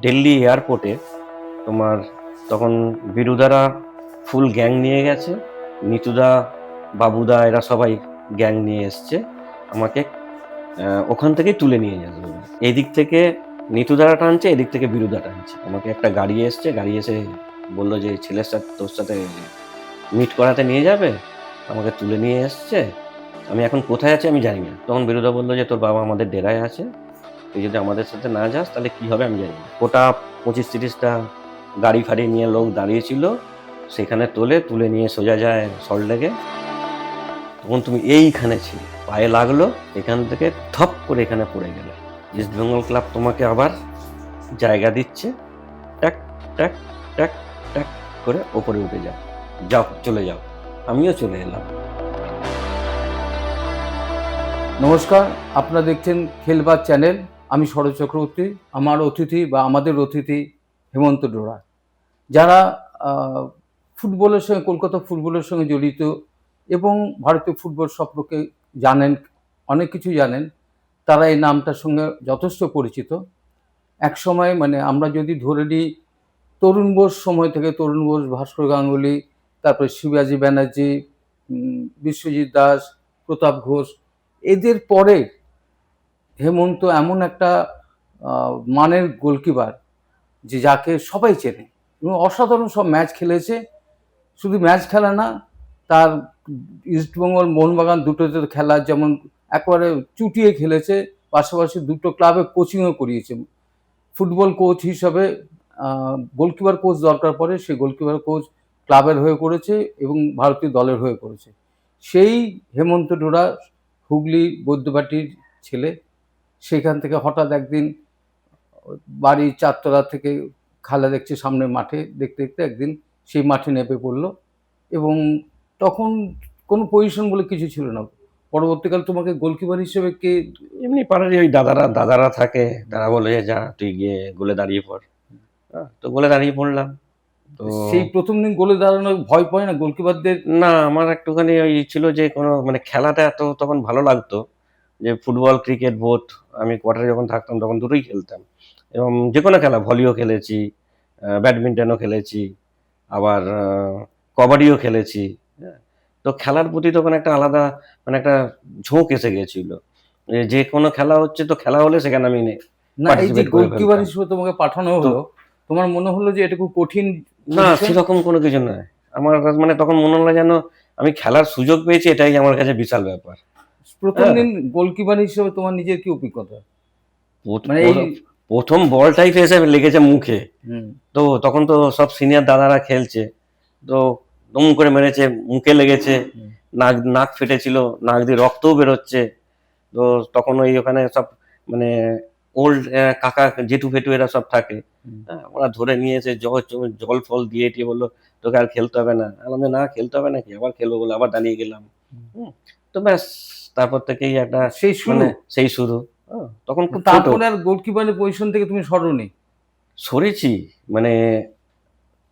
দিল্লি এয়ারপোর্টে তোমার তখন বিরুদারা ফুল গ্যাং নিয়ে গেছে, নিতুদা, বাবুদা এরা সবাই গ্যাং নিয়ে এসছে আমাকে ওখান থেকেই তুলে নিয়ে যাবে। এদিক থেকে নিতুদারা টানছে, এদিক থেকে বিরুদা টানছে। আমাকে একটা গাড়ি এসছে, গাড়ি এসে বললো যে ছেলের সাথে তোর সাথে মিট করাতে নিয়ে যাবে, আমাকে তুলে নিয়ে এসছে। আমি এখন কোথায় আছি আমি জানি না। তখন বিরুদা বললো যে তোর বাবা আমাদের ডেরায় আছে, তুই যদি আমাদের সাথে না যাস তাহলে কি হবে আমি জানি না। গোটা 25-30টা গাড়ি ফাড়ি নিয়ে লোক দাঁড়িয়েছিল, সেখানে তুলে নিয়ে সোজা যায় সল্টলেকে। তখন তুমি এইখানে ছিলে, পায়ে লাগলো, এখান থেকে থপ করে এখানে পড়ে গেলে। ইস্ট বেঙ্গল ক্লাব তোমাকে আবার জায়গা দিচ্ছে, ট্যাক ট্যাক ট্যাক ট্যাক করে ওপরে উঠে যাও, যাও চলে যাও। আমিও চলে এলাম। নমস্কার, আপনারা দেখছেন খেলবার চ্যানেল। আমি শরৎ চক্রবর্তী। আমার অতিথি বা আমাদের অতিথি হেমন্ত ডোরা, যারা ফুটবলের সঙ্গে, কলকাতা ফুটবলের সঙ্গে জড়িত এবং ভারতীয় ফুটবল সম্পর্কে জানেন, অনেক কিছু জানেন। তারা এই নামটার সঙ্গে যথেষ্ট পরিচিত। এক সময় মানে আমরা যদি ধরে নিই, তরুণ বোস সময় থেকে তরুণ বোস, ভাস্কর গাঙ্গুলি, তারপরে শিবাজি ব্যানার্জি, বিশ্বজিৎ দাস, প্রতাপ ঘোষ, এদের পরে হেমন্ত এমন একটা মানের গোলকিপার যে যাকে সবাই চেনে এবং অসাধারণ সব ম্যাচ খেলেছে। শুধু ম্যাচ খেলা না, তার ইস্টবেঙ্গল, মোহনবাগান দুটোতে খেলা যেমন একেবারে চুটিয়ে খেলেছে, পাশাপাশি দুটো ক্লাবে কোচিংও করিয়েছে। ফুটবল কোচ হিসাবে গোলকিপার কোচ দরকার পড়ে, সেই গোলকিপার কোচ ক্লাবের হয়ে করেছে এবং ভারতীয় দলের হয়ে করেছে। সেই হেমন্ত ডোরা হুগলি বৈদ্যবাটির ছেলে। সেখান থেকে হঠাৎ একদিন বাড়ির চারতলা থেকে খেলা দেখছে সামনের মাঠে, দেখতে দেখতে একদিন সেই মাঠে নেমে পড়লো এবং তখন কোনো পজিশন বলে কিছু ছিল না। পরবর্তীকাল তোমাকে গোলকিপার হিসেবে কে? এমনি পাড়ারই ওই দাদারা থাকে, তারা বলে যে যা তুই গিয়ে গোলে দাঁড়িয়ে পড়। তো গোলে দাঁড়িয়ে পড়লাম। তো সেই প্রথম দিন গোলে দাঁড়ানো ভয় পায় না গোলকিপারদের? না, আমার একটুখানি ওই ছিল যে কোনো মানে খেলাটা এত তখন ভালো লাগতো যে ফুটবল, ক্রিকেট, বোথ। আমি কোয়ার্টারে যখন থাকতাম তখন দুটোই খেলতাম এবং যে কোনো খেলা, ভলিও খেলেছি, ব্যাডমিন্টনও খেলেছি, আবার কবাডিও খেলেছি। হ্যাঁ, তো খেলার প্রতি তখন একটা আলাদা মানে একটা ঝোঁক এসে গেছিল। যে কোনো খেলা হচ্ছে, তো খেলা হলে সেখানে আমি না, এই যে পার্টিসিপেট করে গোলকিপার ফেলতাম। হিসেবে তোমাকে পাঠানো তো হলো, তোমার মনে হলো যে এটা খুব কঠিন না, পজিশন? সেরকম কোনো কিছু নয়। আমার মানে তখন মনে হলো যেন আমি খেলার সুযোগ পেয়েছি, এটাই আমার কাছে বিশাল ব্যাপার। প্রথম হ্যাঁ, দিন গোলকিপার হিসেবে তোমার নিজের কি অভিজ্ঞতা? মানে এই ১ম বলটাই এসে লেগেছে মুখে। তো তখন তো সব সিনিয়র দাদারা খেলছে, তো দম করে মেরেছে, মুখে লেগেছে, নাক ফেটেছিল, নাক দিয়ে রক্তও বেরোচ্ছে। তো তখন ওই ওখানে সব মানে ওল্ড কাকা, জেঠু ফেটু এরা সব থাকে। হ্যাঁ, ওরা ধরে নিয়ে এসে জল ফল দিয়ে টিয়ে বললো তোকে আর খেলতে হবে না। আমি বললাম, না খেলতে হবে নাকি, আবার খেলবো বলে আবার দাঁড়িয়ে গেলাম। তো ব্যাস, তারপর থেকেই একটা সেই শুরু। মানে সেই শুরু। তখন খুব ছোট। তারপরে আর গোলকিপারের পজিশন থেকে তুমি সরোনি? সরেছি মানে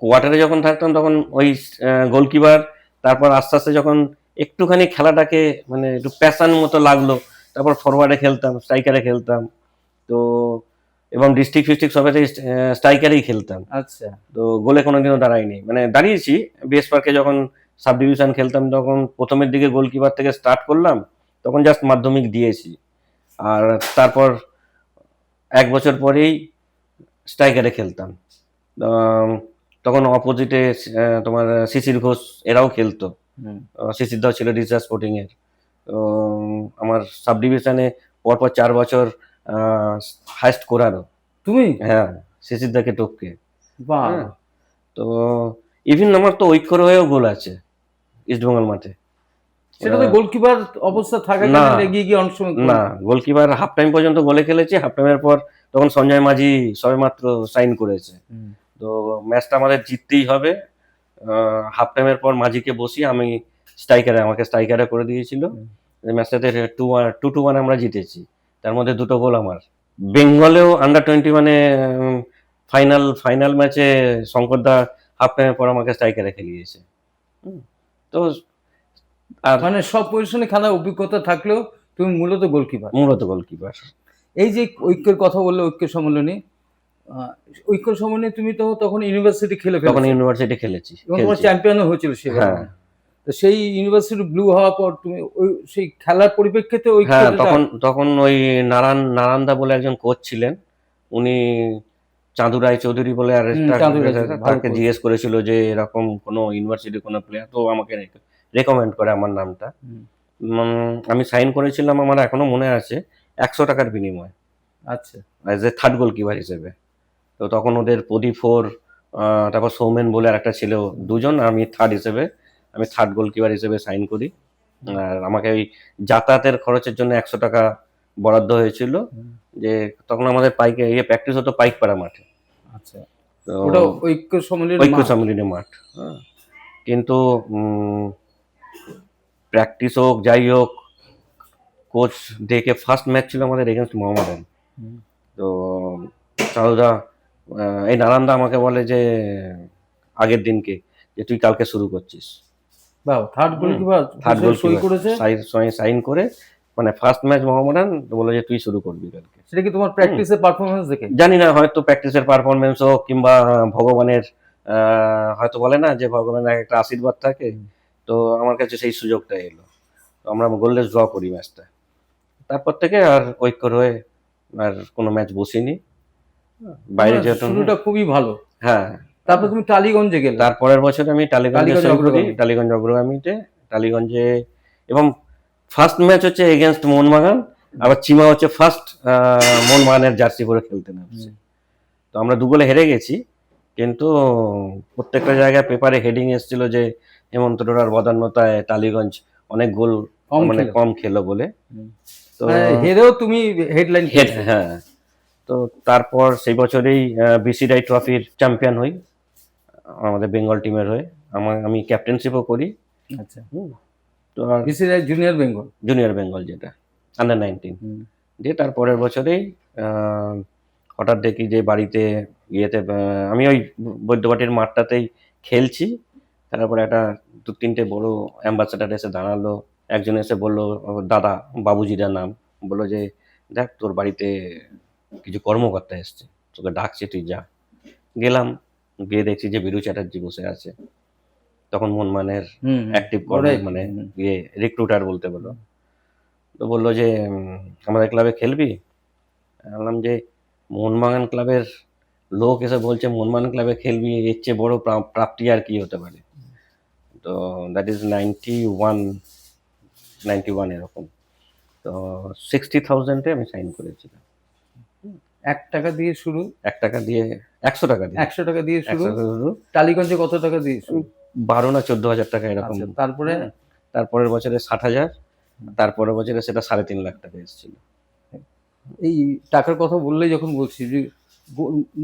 কোয়ার্টারে যখন থাকতাম তখন ওই গোলকিপার, তারপর আস্তে আস্তে যখন একটুখানি খেলাটাকে মানে একটু প্যাশন মতো লাগলো, তারপর ফরওয়ার্ডে খেলতাম, স্ট্রাইকারে খেলতাম। তো এবং ডিস্ট্রিক্ট ফিস্ট্রিক্ট সবাই স্ট্রাইকারেই খেলতাম। আচ্ছা। তো গোলে কোনোদিনও দাঁড়াইনি, মানে দাঁড়িয়েছি বিএস পার্কে যখন সাব ডিভিশন খেলতাম, তখন প্রথমের দিকে গোলকিপার থেকে স্টার্ট করলাম, তখন জাস্ট মাধ্যমিক দিয়েছি। আর তারপর 1 বছর পরেই স্ট্রাইকারে খেলতাম। আম, তখন অপোজিটে তোমার শিশির ঘোষ এরাও খেলতো। শিশির দাও ছিল ডিসা স্পোর্টিং এর। তো আমার সাব ডিভিশনে পরপর 4 বছর হাইস্ট করারও। তুমি? হ্যাঁ, শিশির দাকে টপকে। বাহ! হ্যাঁ, তো ইভিন আমার তো ঐক্যর হয়েও গোল আছে ইস্টবেঙ্গল মাঠে। সেটা তো গোলকিপার অবস্থা না থাকাকালীন এগিয়ে গিয়ে অনেক সময় না, গোলকিপার হাফ টাইম পর্যন্ত গোলে খেলেছি। হাফ টাইমের পর তখন সঞ্জয় মাঝি সবেমাত্র সাইন করেছে। তো ম্যাচটা আমাদের জিততেই হবে। হাফ টাইমের পর মাঝিকে বসিয়ে আমাকে স্ট্রাইকারে করে দিয়েছিল। ম্যাচটাতে 2-1 আমরা জিতেছি, তার মধ্যে 2টো গোল আমার। বেঙ্গলেও আন্ডার 20 মানে ফাইনাল ম্যাচে শঙ্করদা হাফ টাইমের পর আমাকে স্ট্রাইকারে খেলিয়েছে। তো আর মানে সব পজিশনে খেলার অভিজ্ঞতা থাকলেও তুমি মূলত গোলকিপার। মূলত গোলকিপার। এই যে ঐক্যের কথা বললে, ঐক্য সম্মেলনী, আহ, ঐক্য সমন্বয়ে তুমি তো তখন ইউনিভার্সিটি খেলে তখন ফেলেছো ইউনিভার্সিটি খেলেছি এবং তোমার চ্যাম্পিয়নও হয়েছিল সেবার। হ্যাঁ তো সেই ইউনিভার্সিটি ব্লু হওয়ার পর তুমি ওই সেই খেলার পরিপ্রেক্ষিতে হ্যাঁ ঐক্যটা তখন ওই নারায়ণদা বলে একজন কোচ ছিলেন, উনি চাঁদু রায় চৌধুরী বলে, আর চাঁদু রায় ভালো তাকে coach। জিজ্ঞেস করেছিল যে এরকম কোনো ইউনিভার্সিটি কোনো প্লেয়ার, তো আমাকে রেকমেন্ড করে আমার নামটা। হুম, আমি সাইন করেছিলাম, আমার এখনো মনে আছে, 100 টাকার বিনিময়ে আচ্ছা অ্যাজ এ থার্ড গোলকিপার হিসেবে। তো তখন ওদের প্রদীপ তারপর সৌমেন বলে আর একটা ছিল, দুজন, আমি থার্ড গোলকিপার হিসেবে সাইন করি। আর আমাকে ওই যাতায়াতের খরচের জন্য 100 টাকা বরাদ্দ হয়েছিল, হুম, যে তখন আমাদের প্র্যাকটিস হতো পাইকপাড়া মাঠে। আচ্ছা তো ওটা ঐক্য সম্মেলনের ঐক্য মাঠ। সম্মিলনী মাঠ, হ্যাঁ। কিন্তু প্র্যাকটিস হোক যাই হোক, কোচ ডেকে ফার্স্ট ম্যাচ ছিল আমাদের এগেনস্ট মোহামেডান। হুম। তো চারুদা, এই নারায়ণদা আমাকে বলে যে আগের দিনকে, যে তুই কালকে শুরু করছিস। বাহ, থার্ড গোলকিপার থার্ড সই গোলকিপার করেছে। সাইন করে, মানে ফার্স্ট ম্যাচ মোহামেডান, তো বলে যে তুই শুরু করবি কালকে। সেটা কি তোমার প্র্যাকটিসের পারফরমেন্স দেখে? জানি না, হয়তো প্র্যাকটিসের পারফরমেন্স হোক কিংবা ভগবানের, হয়তো বলে না যে ভগবানের একটা আশীর্বাদ থাকে, তো আমার কাছে সেই সুযোগটা এলো। তো আমরা গোললেস ড্র করি ম্যাচটা। তারপর থেকে আর ঐক্য হয়ে আর কোনো ম্যাচ বসিনি, বাইরে তোমার যেহেতু। শুরুটা খুবই ভালো। হ্যাঁ, তারপর তুমি টালিগঞ্জে গেলে। তারপরের বছর আমি টালিগঞ্জে টালিগঞ্জ সই করি, অগ্রগামী। টালিগঞ্জ অগ্রগামীতে, টালিগঞ্জে। এবং ফার্স্ট ম্যাচ হচ্ছে এগেনস্ট মোহনবাগান, আবার চিমা হচ্ছে ফার্স্ট মোহনবাগানের জার্সি পরে খেলতে নামছে। তো আমরা 2 গোলে হেরে গেছি, কিন্তু প্রত্যেকটা জায়গায় পেপারে হেডিং এসেছিল যে হেমন্ত ডোরার বদান্যতায় টালিগঞ্জ অনেক গোল মানে কম খেলো বলে। তো হেরেও তুমি হেডলাইন হ্যাঁ, তো তারপর সেই বছরেই বিসি রাই ট্রফির চ্যাম্পিয়ন হই আমাদের বেঙ্গল টিমের হয়ে। আমি ক্যাপ্টেনশিপও করি। আচ্ছা, তো বিসি রায় জুনিয়র বেঙ্গল, জুনিয়র বেঙ্গল, যেটা আন্ডার-19 দিয়ে। তারপরের বছরেই হঠাৎ দেখি যে বাড়িতে ইয়েতে, আমি ওই বৈদ্যবাটির মাঠটাতেই খেলছি। তারপরে একটা 2-3টে বড় অ্যাম্বাসেডার এসে দাঁড়ালো। একজন এসে বললো, দাদা, বাবুজিরা নাম, বললো যে দেখ তোর বাড়িতে কিছু কর্মকর্তা এসছে, তোকে ডাকছে, তুই যা। গেলাম, গিয়ে দেখছি যে বিরু চ্যাটার্জি বসে আছে, তখন মনমানের অ্যাক্টিভ মানে ইয়ে রিক্রুটার বলতে বলো। তো বললো যে আমাদের ক্লাবে খেলবি? বললাম যে মোহনবাগান ক্লাবের লোক এসে বলছে মোহনবাগান ক্লাবে খেলবি, এর চেয়ে বড় প্রাপ্তি আর কি হতে পারে। তো দ্যাট ইজ 91 এরকম। তো 60,000-এ আমি সাইন করেছিলাম। 1 টাকা দিয়ে শুরু, 1 টাকা দিয়ে, 100 টাকা দিয়ে, 100 টাকা দিয়ে শুরু। 100 টাকা শুরু। টালিগঞ্জে কত টাকা দিয়ে শুরু? 12 না 14,000 টাকা এরকম। আচ্ছা, তারপরে তারপরের বছরে 60,000, তারপরের বছরে সেটা 3.5 লাখ টাকা এসেছিল। এই টাকার কথা বললেই যখন বলছি যে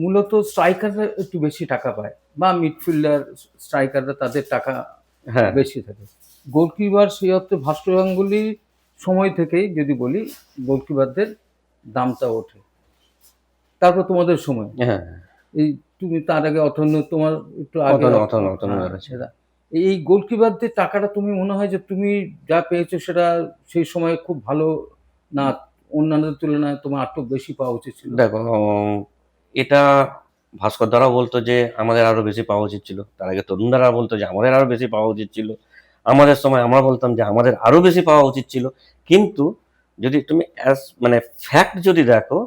মূলত স্ট্রাইকাররা একটু বেশি টাকা পায়, বা মিডফিল্ডার স্ট্রাইকাররা তাদের টাকা হ্যাঁ বেশি থাকে। গোলকিপার সেই অর্থে ভাস্কর গাঙ্গুলির সময় থেকেই যদি বলি গোলকিপারদের দামটা ওঠে। তারপর তোমাদের সময়, হ্যাঁ, এই তুমি তার আগে অথন্য, তোমার একটু আগে অতন সেটা এই গোলকিপারদের টাকাটা তুমি মনে হয় যে তুমি যা পেয়েছো সেটা সেই সময় খুব ভালো না, অন্যান্যদের তুলনায় তোমার আরো বেশি পাওয়া উচিত ছিল? দেখো, এটা ভাস্কর দ্বারাও বলতো যে আমাদের আরো বেশি পাওয়া উচিত ছিল, তার আগে তরুণ দ্বারা বলতো যে আমাদের আরো বেশি পাওয়া উচিত ছিল, আমাদের সময় আমরা বলতাম যে আমাদের আরো বেশি পাওয়া উচিত ছিল। কিন্তু যদি তুমি মানে ফ্যাক্ট যদি দেখো,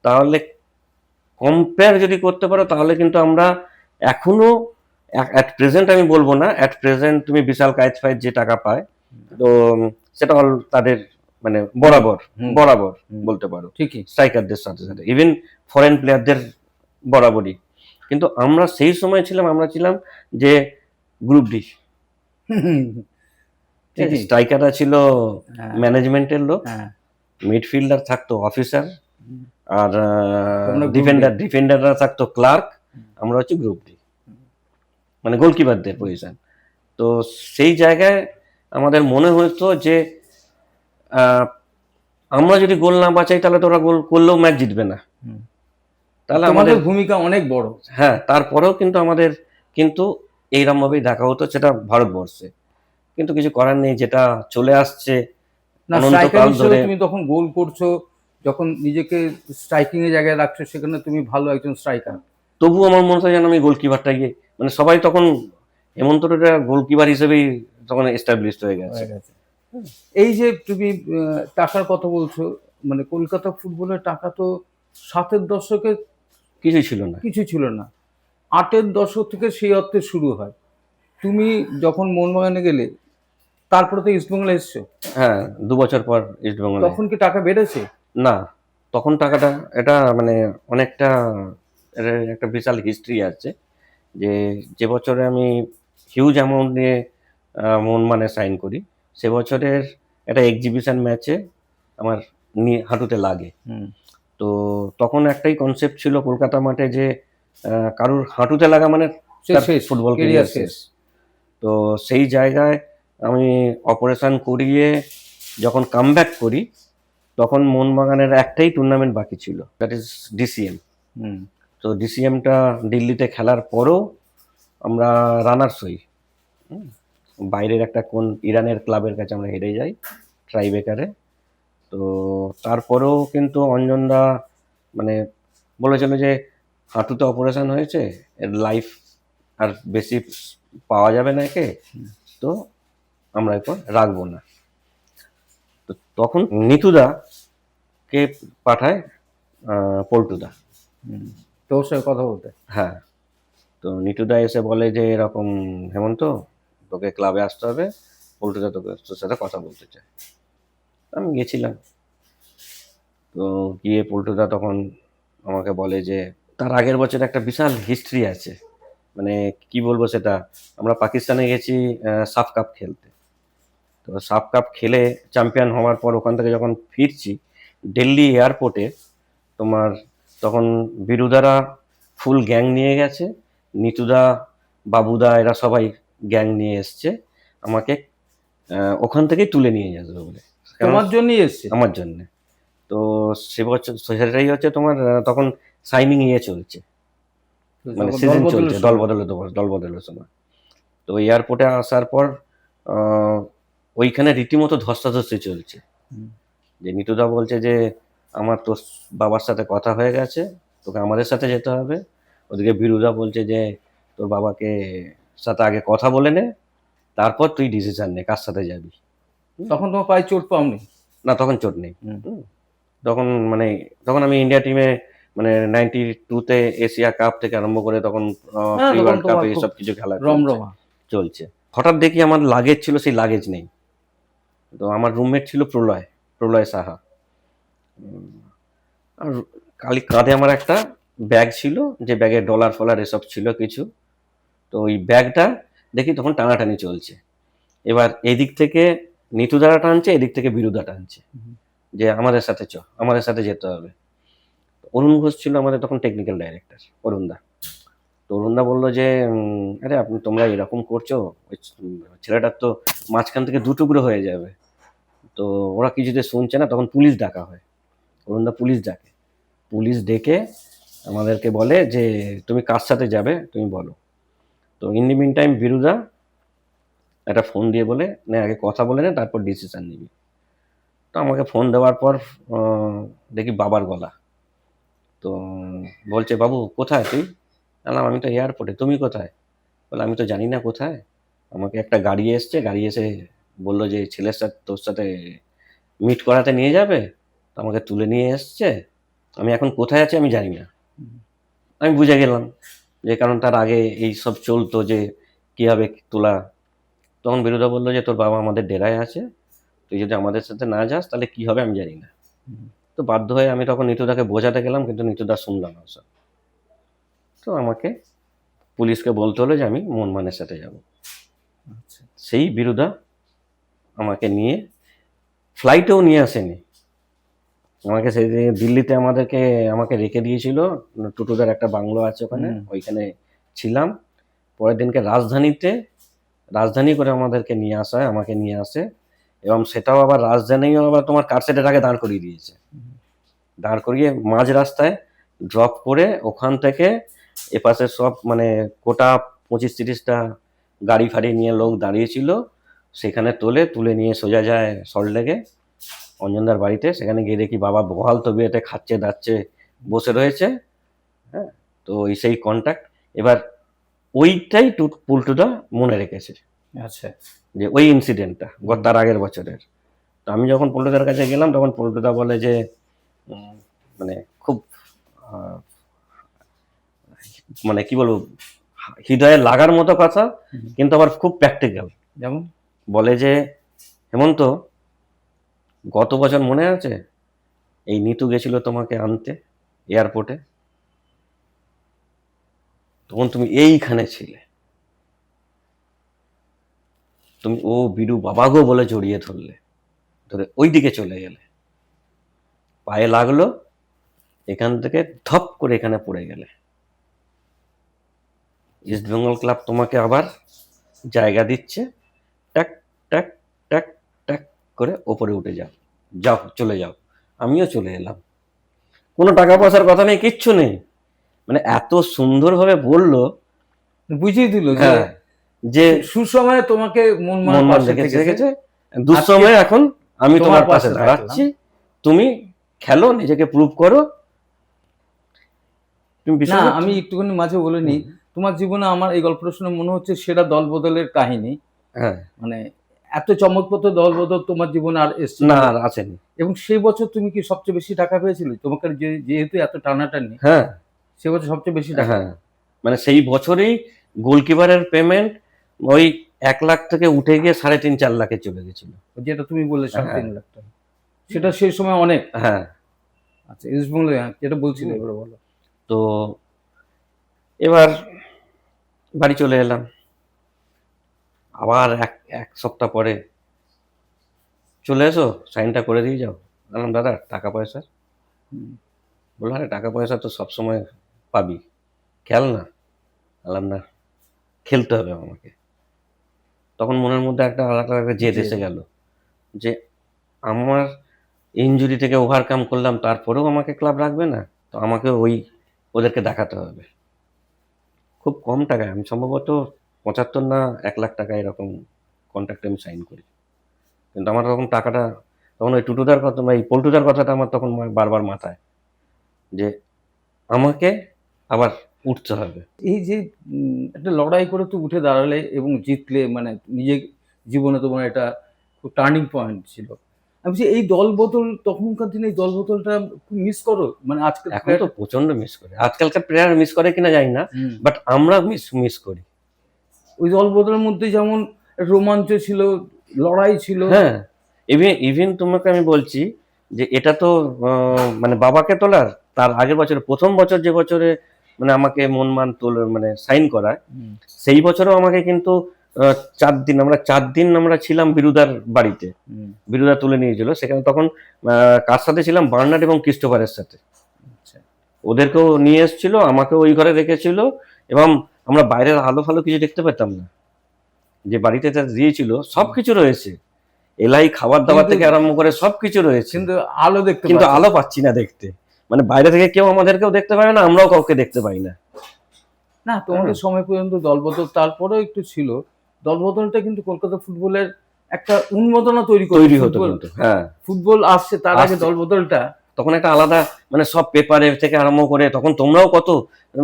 তাহলে কম্পেয়ার যদি করতে পারো, তাহলে কিন্তু আমরা এখনো অ্যাট প্রেজেন্ট, আমি বলবো না অ্যাট প্রেজেন্ট, তুমি বিশাল কায়েত ফায়েত যে টাকা পায়, তো সেটা তাদের মানে বরাবর বলতে পারো, ঠিকই। স্ট্রাইকারদের সাথে সাথে ইভেন ফরেন প্লেয়ারদের বরাবরই। কিন্তু আমরা সেই সময় আমরা ছিলাম যে গ্রুপ ডি, ঠিকই। স্ট্রাইকাররা ছিল ম্যানেজমেন্টের লোক, হ্যাঁ, মিডফিল্ডার থাকতো অফিসার, আর তোমরা group D। ডিফেন্ডাররা থাকতো ক্লার্ক, আমরা হচ্ছে গ্রুপ ডি, মানে গোলকিপারদের পজিশন। তো সেই জায়গায় আমাদের মনে হতো যে আমরা যদি গোল না বাঁচাই, তাহলে তো ওরা গোল করলেও ম্যাচ জিতবে না। তাহলে আমাদের ভূমিকা অনেক বড়। হ্যাঁ, তারপরেও কিন্তু আমাদের কিন্তু এইরকম ভাবেই দেখা হতো, সেটা ভারতবর্ষে। কিন্তু কিছু করার নেই, যেটা চলে আসছে না, অনন্তকাল স্ট্রাইকার হিসেবে ধরে। তুমি তখন গোল করছো, যখন নিজেকে স্ট্রাইকিং এর জায়গায় রাখছো সেখানে তুমি ভালো একজন স্ট্রাইকার। তবু আমার মনে হয় যেন আমি গোলকিপারটা গিয়ে, মানে সবাই তখন হেমন্ত টোটা গোলকিপার হিসেবেই তখন এস্টাবলিশড হয়ে গেছে। হয়ে গেছে। এই যে তুমি টাকার কথা বলছো, মানে কলকাতা ফুটবলের টাকা তো ৭-এর দশকে কিছুই ছিল না। কিছু ছিল না। ৮-এর দশক থেকে সেই অর্থে শুরু হয়। তুমি যখন মোহনবাগানে গেলে তারপরে তো ইস্টবেঙ্গলে এসছো। হ্যাঁ, ২ বছর পর ইস্টবেঙ্গলে। তখন কি টাকা বেড়েছে? না, তখন টাকাটা এটা মানে অনেকটা, এর একটা বিশাল হিস্ট্রি আছে। যে, যে বছরে আমি হিউজ অ্যামাউন্ট নিয়ে মোহনবাগানে সাইন করি, সে বছরের একটা এক্সিবিশন ম্যাচে আমার হাঁটুতে লাগে। হুম। তো তখন একটাই কনসেপ্ট ছিল কলকাতা মাঠে যে কারুর হাঁটুতে লাগা মানে তার শেষ, ফুটবল ক্যারিয়ার ক্যারিয়ার শেষ। শেষ। তো সেই জায়গায় আমি অপারেশন করিয়ে যখন কামব্যাক করি, তখন মোহনবাগানের একটাই টুর্নামেন্ট বাকি ছিল, দ্যাট ইজ ডিসিএম। হুম। তো ডিসিএমটা দিল্লিতে খেলার পরও আমরা রানার্স হই। হুম। বাইরের একটা কোন ইরানের ক্লাবের কাছে আমরা হেরে যাই ট্রাইবেকারে। তো তারপরেও কিন্তু অঞ্জনদা মানে বলেছিল যে হাঁটুতে অপারেশন হয়েছে, এর লাইফ আর বেশি পাওয়া যাবে না একে, তো আমরা এরপর রাখবো না। তো তখন নিতুদা কে পাঠায় পল্টুদা। হুম। তোর সাথে কথা বলতে। হ্যাঁ, তো নিতুদা এসে বলে যে এরকম হেমন্ত, তোকে ক্লাবে আসতে হবে, পল্টুদা তোর সাথে কথা বলতে চায়। আমি গেছিলাম। তো গিয়ে পল্টুদা তখন আমাকে বলে যে তার আগের বছর একটা বিশাল হিস্ট্রি আছে, মানে কি বলবো সেটা, আমরা পাকিস্তানে গেছি সাফ কাপ খেলতে। তো সাফ কাপ খেলে চ্যাম্পিয়ন হওয়ার পর ওখান থেকে যখন ফিরছি, দিল্লি এয়ারপোর্টে তোমার তখন বিরুদারা ফুল গ্যাং নিয়ে গেছে, নিতুদা, বাবুদা এরা সবাই গ্যাং নিয়ে এসছে আমাকে ওখান থেকেই তুলে নিয়ে যাবে বলে। কেন? তোমার জন্যই এসছে। আমার জন্য। তো সে বছর সেটাই হচ্ছে তোমার তখন সাইনিং চলছে, মানে যখন সিজন দলবদলের চলছে, সময়। দল বদলের সময়। তো এয়ারপোর্টে আসার পর ওইখানে রীতিমতো ধস্তাধস্তি চলছে। হুম। যে নিতুদা বলছে যে আমার তোর বাবার সাথে কথা হয়ে গেছে, তোকে আমাদের সাথে যেতে হবে। ওদিকে বিরুদা বলছে যে তোর বাবাকে সাথে আগে কথা বলে নে, তারপর তুই ডিসিশন নে কার সাথে যাবি। তখন তোমার পায়ে চোট পাওনি? না, তখন চোট নেই। হুম। হুম। তখন মানে তখন আমি ইন্ডিয়া টিমে মানে 92-তে এশিয়া কাপ থেকে আরম্ভ করে তখন হ্যাঁ, প্রি তখন ওয়ার্ল্ড তোমার কাপে খুব সব কিছু খেলা রমরমা। চলছে। হঠাৎ দেখি আমার লাগেজ ছিল, সেই লাগেজ নেই। তো আমার রুমমেট ছিল প্রলয় সাহা। আর কাঁধে আমার একটা ব্যাগ ছিল, যে ব্যাগে ডলার ফলার এসব ছিল কিছু। তো ওই ব্যাগটা দেখি তখন টানাটানি চলছে। এবার এদিক থেকে নিতুদারা টানছে, এদিক থেকে বিরুদা টানছে যে আমাদের সাথে আমাদের সাথে যেতে হবে। অরুণ ঘোষ ছিল আমাদের তখন টেকনিক্যাল ডাইরেক্টর, অরুণদা। তো অরুণদা বললো যে আরে তোমরা এরকম করছো, ওই ছেলেটার তো মাঝখান থেকে দু টুকরো হয়ে যাবে। তো ওরা কিছুতে শুনছে না, তখন পুলিশ ডাকা হয়। অরুণদা পুলিশ ডাকে, পুলিশ ডেকে আমাদেরকে বলে যে তুমি কার সাথে যাবে তুমি বলো। তো ইন দি মিন টাইম বিরুদা একটা ফোন দিয়ে বলে না, আগে কথা বলে নে তারপর ডিসিশন নিবি। তো আমাকে ফোন দেওয়ার পর দেখি বাবার গলা। তো বলছে বাবু কোথায় তুই? বললাম আমি তো এয়ারপোর্টে, তুমি কোথায়? বলে আমি তো জানি না কোথায়, আমাকে একটা গাড়ি এসছে, গাড়ি এসে বললো যে ছেলের সাথে তোর সাথে মিট করাতে নিয়ে যাবে, তো আমাকে তুলে নিয়ে এসছে, আমি এখন কোথায় আছি আমি জানি না। আমি বুঝে গেলাম যে কারণ তার আগে এই সব চলতো যে কীভাবে তোলা। তখন বিরুদা বললো যে তোর বাবা আমাদের ডেরায় আছে, তুই যদি আমাদের সাথে না যাস তাহলে কি হবে আমি জানি না। তো বাধ্য হয়ে আমি তখন নিতুদাকে বোঝাতে গেলাম, কিন্তু নিতুদা শুনলাম না ওসব। তো আমাকে পুলিশকে বলতে হলো যে আমি মোহনবাগানের সাথে যাব। আচ্ছা। সেই বিরুদা আমাকে নিয়ে ফ্লাইটেও নিয়ে আসেনি, আমাকে সেই দিল্লিতে আমাকে রেখে দিয়েছিল। টুটুদার একটা বাংলো আছে ওখানে, ওইখানে ছিলাম। পরের দিনকে রাজধানী করে আমাদেরকে নিয়ে আসা হয়, আমাকে নিয়ে আসে, এবং সেটাও আবার রাজধানীও আবার তোমার কারসেটের আগে দাঁড় করিয়ে দিয়েছে। দাঁড় করিয়ে মাঝ রাস্তায় ড্রপ করে ওখান থেকে এপাশে সব মানে গোটা 25-30টা গাড়ি ফাড়ি নিয়ে লোক দাঁড়িয়েছিল, সেখানে তুলে নিয়ে সোজা যায় সল্টলেকে। অঞ্জনদার বাড়িতে। সেখানে গিয়ে দেখি বাবা বহাল তবিয়তে খাচ্ছে দাচ্ছে বসে রয়েছে। হ্যাঁ, তো ওই সেই কন্ট্যাক্ট। এবার ওইটাই পুল্টুদা মনে রেখেছে, আচ্ছা। যে ওই ইনসিডেন্টটা তার আগের বছরের। তো আমি যখন পল্টুদার কাছে গেলাম তখন পল্টুদা বলে যে মানে খুব আহ, মানে কি বলবো, হৃদয়ে লাগার মতো কথা, কিন্তু আবার খুব প্র্যাকটিক্যাল। যেমন? বলে যে, হেমন্ত, গত বছর মনে আছে এই নিতু গেছিল তোমাকে আনতে এয়ারপোর্টে, তখন তুমি এইখানে ছিলে, তুমি ও বিরু বাবা গো বলে জড়িয়ে ধরলে, ধরে ওই দিকে চলে গেলে, পায়ে লাগলো, এখান থেকে ধপ করে এখানে পড়ে গেলে। ইস্ট বেঙ্গল ক্লাব তোমাকে আবার জায়গা দিচ্ছে, টাক টাক টাক টাক করে ওপরে উঠে যাও, যাও চলে যাও। আমিও চলে এলাম, কোনো টাকা পয়সার কথা নেই, কিচ্ছু নেই, মানে এত সুন্দরভাবে বললো। বুঝিয়ে দিল যে হ্যাঁ, যে সুসময়ে তোমাকে মন মন রেখেছে, দুঃসময়ে এখন আমি তোমার পাশে দাঁড়াচ্ছি, তুমি খেলো, নিজেকে প্রুভ করো। তুমি না, আমি একটুখানি মাঝে বলে নিই, তোমার জীবনে আমার এই গল্পটা শুনে মনে হচ্ছে সেরা দল বদলের কাহিনী। হ্যাঁ, মানে এত চমকপ্রদ দল বদল তোমার জীবনে আর এসছে না, আর আসেনি। এবং সেই বছর তুমি কি সবচেয়ে বেশি টাকা পেয়েছিলে? তোমাকে যেহেতু এত টানাটানি, হ্যাঁ, সে বছর সবচেয়ে বেশি টাকা। হ্যাঁ, মানে সেই বছরেই গোলকিপারের পেমেন্ট ওই 1 লাখ থেকে উঠে গিয়ে 3.5-4 লাখে চলে গেছিল। যেটা তুমি বললে হ্যাঁ। 3.5 লাখ টাকা, সেটা সেই সময় অনেক। হ্যাঁ, আচ্ছা, ইস্ট বেঙ্গল, যেটা বলছিলে এবারে বলো। তো এবার বাড়ি চলে এলাম, আবার এক সপ্তাহ পরে চলে এসো, সাইনটা করে দিয়ে যাও। বললাম, দাদা টাকা পয়সা? বললো, আরে টাকা পয়সা তো সবসময় পাবি, খেল না। বললাম, না, খেলতে হবে আমাকে। তখন মনের মধ্যে একটা আলাদা একটা জেদ এসে গেল, যে আমার ইনজুরি থেকে ওভারকাম করলাম, তারপরেও আমাকে ক্লাব রাখবে না, তো আমাকে ওদেরকে দেখাতে হবে। খুব কম টাকায়, আমি সম্ভবত 75 না 1 লাখ টাকা এরকম কন্ট্রাক্টে আমি সাইন করি। কিন্তু আমার তখন টাকাটা, তখন ওই টুটুদার কথা বা এই পল্টুদার কথাটা আমার তখন বারবার মাথায়, যে আমাকে আবার উঠতে হবে। এই যে একটা লড়াই করে তো উঠে দাঁড়ালে এবং জিতলে, মানে নিজের জীবনে তোমার এটা খুব টার্নিং পয়েন্ট ছিল। আমি বলছি, এই দল বদল, তখনকার দিনে এই দল বদলটা খুব মিস করো? মানে আজকে এখন তো প্রচন্ড মিস করে, আজকালকার প্লেয়ার মিস করে কিনা জানি না, বাট আমরা মিস করি। ওই দল বদলের মধ্যে যেমন রোমাঞ্চ ছিল, লড়াই ছিল। হ্যাঁ, ইভেন তোমাকে আমি বলছি যে এটা তো মানে বাবাকে তোলার তার আগের বছর, প্রথম বছর যে বছরে মানে আমাকে মনমান তোল মানে সাইন করায়, সেই বছরও আমাকে কিন্তু 4 দিন আমরা ছিলাম বিরুদার বাড়িতে। বিরুদা তুলে নিয়েছিল সেখানে, তখন কার সাথে ছিলাম, বার্নার্ড এবং ক্রিস্টোফারের সাথে। ওদেরকেও নিয়ে এসেছিল, আমাকেও ওই ঘরে রেখেছিল, এবং আমরা বাইরের আলো ফালো কিছু দেখতে পেতাম না। যে বাড়িতে তারা দিয়েছিল সবকিছু রয়েছে, এলাই খাবার দাবার থেকে আরম্ভ করে সবকিছু রয়েছে, কিন্তু আলো পাচ্ছি না দেখতে। মানে বাইরে থেকে কেউ আমাদেরকেও দেখতে পায় না, আমরাও কাউকে দেখতে পাই না। না, তোমাদের সময় পর্যন্ত দলবদল তারপরেও একটু ছিল। দলবদলটা কিন্তু কলকাতা ফুটবলের একটা উন্মাদনা তৈরি হতো কিন্তু। হ্যাঁ, ফুটবল আসছে তার আগে দলবদলটা তখন একটা আলাদা, মানে সব পেপারে থেকে আরম্ভ করে, তখন তোমরাও কত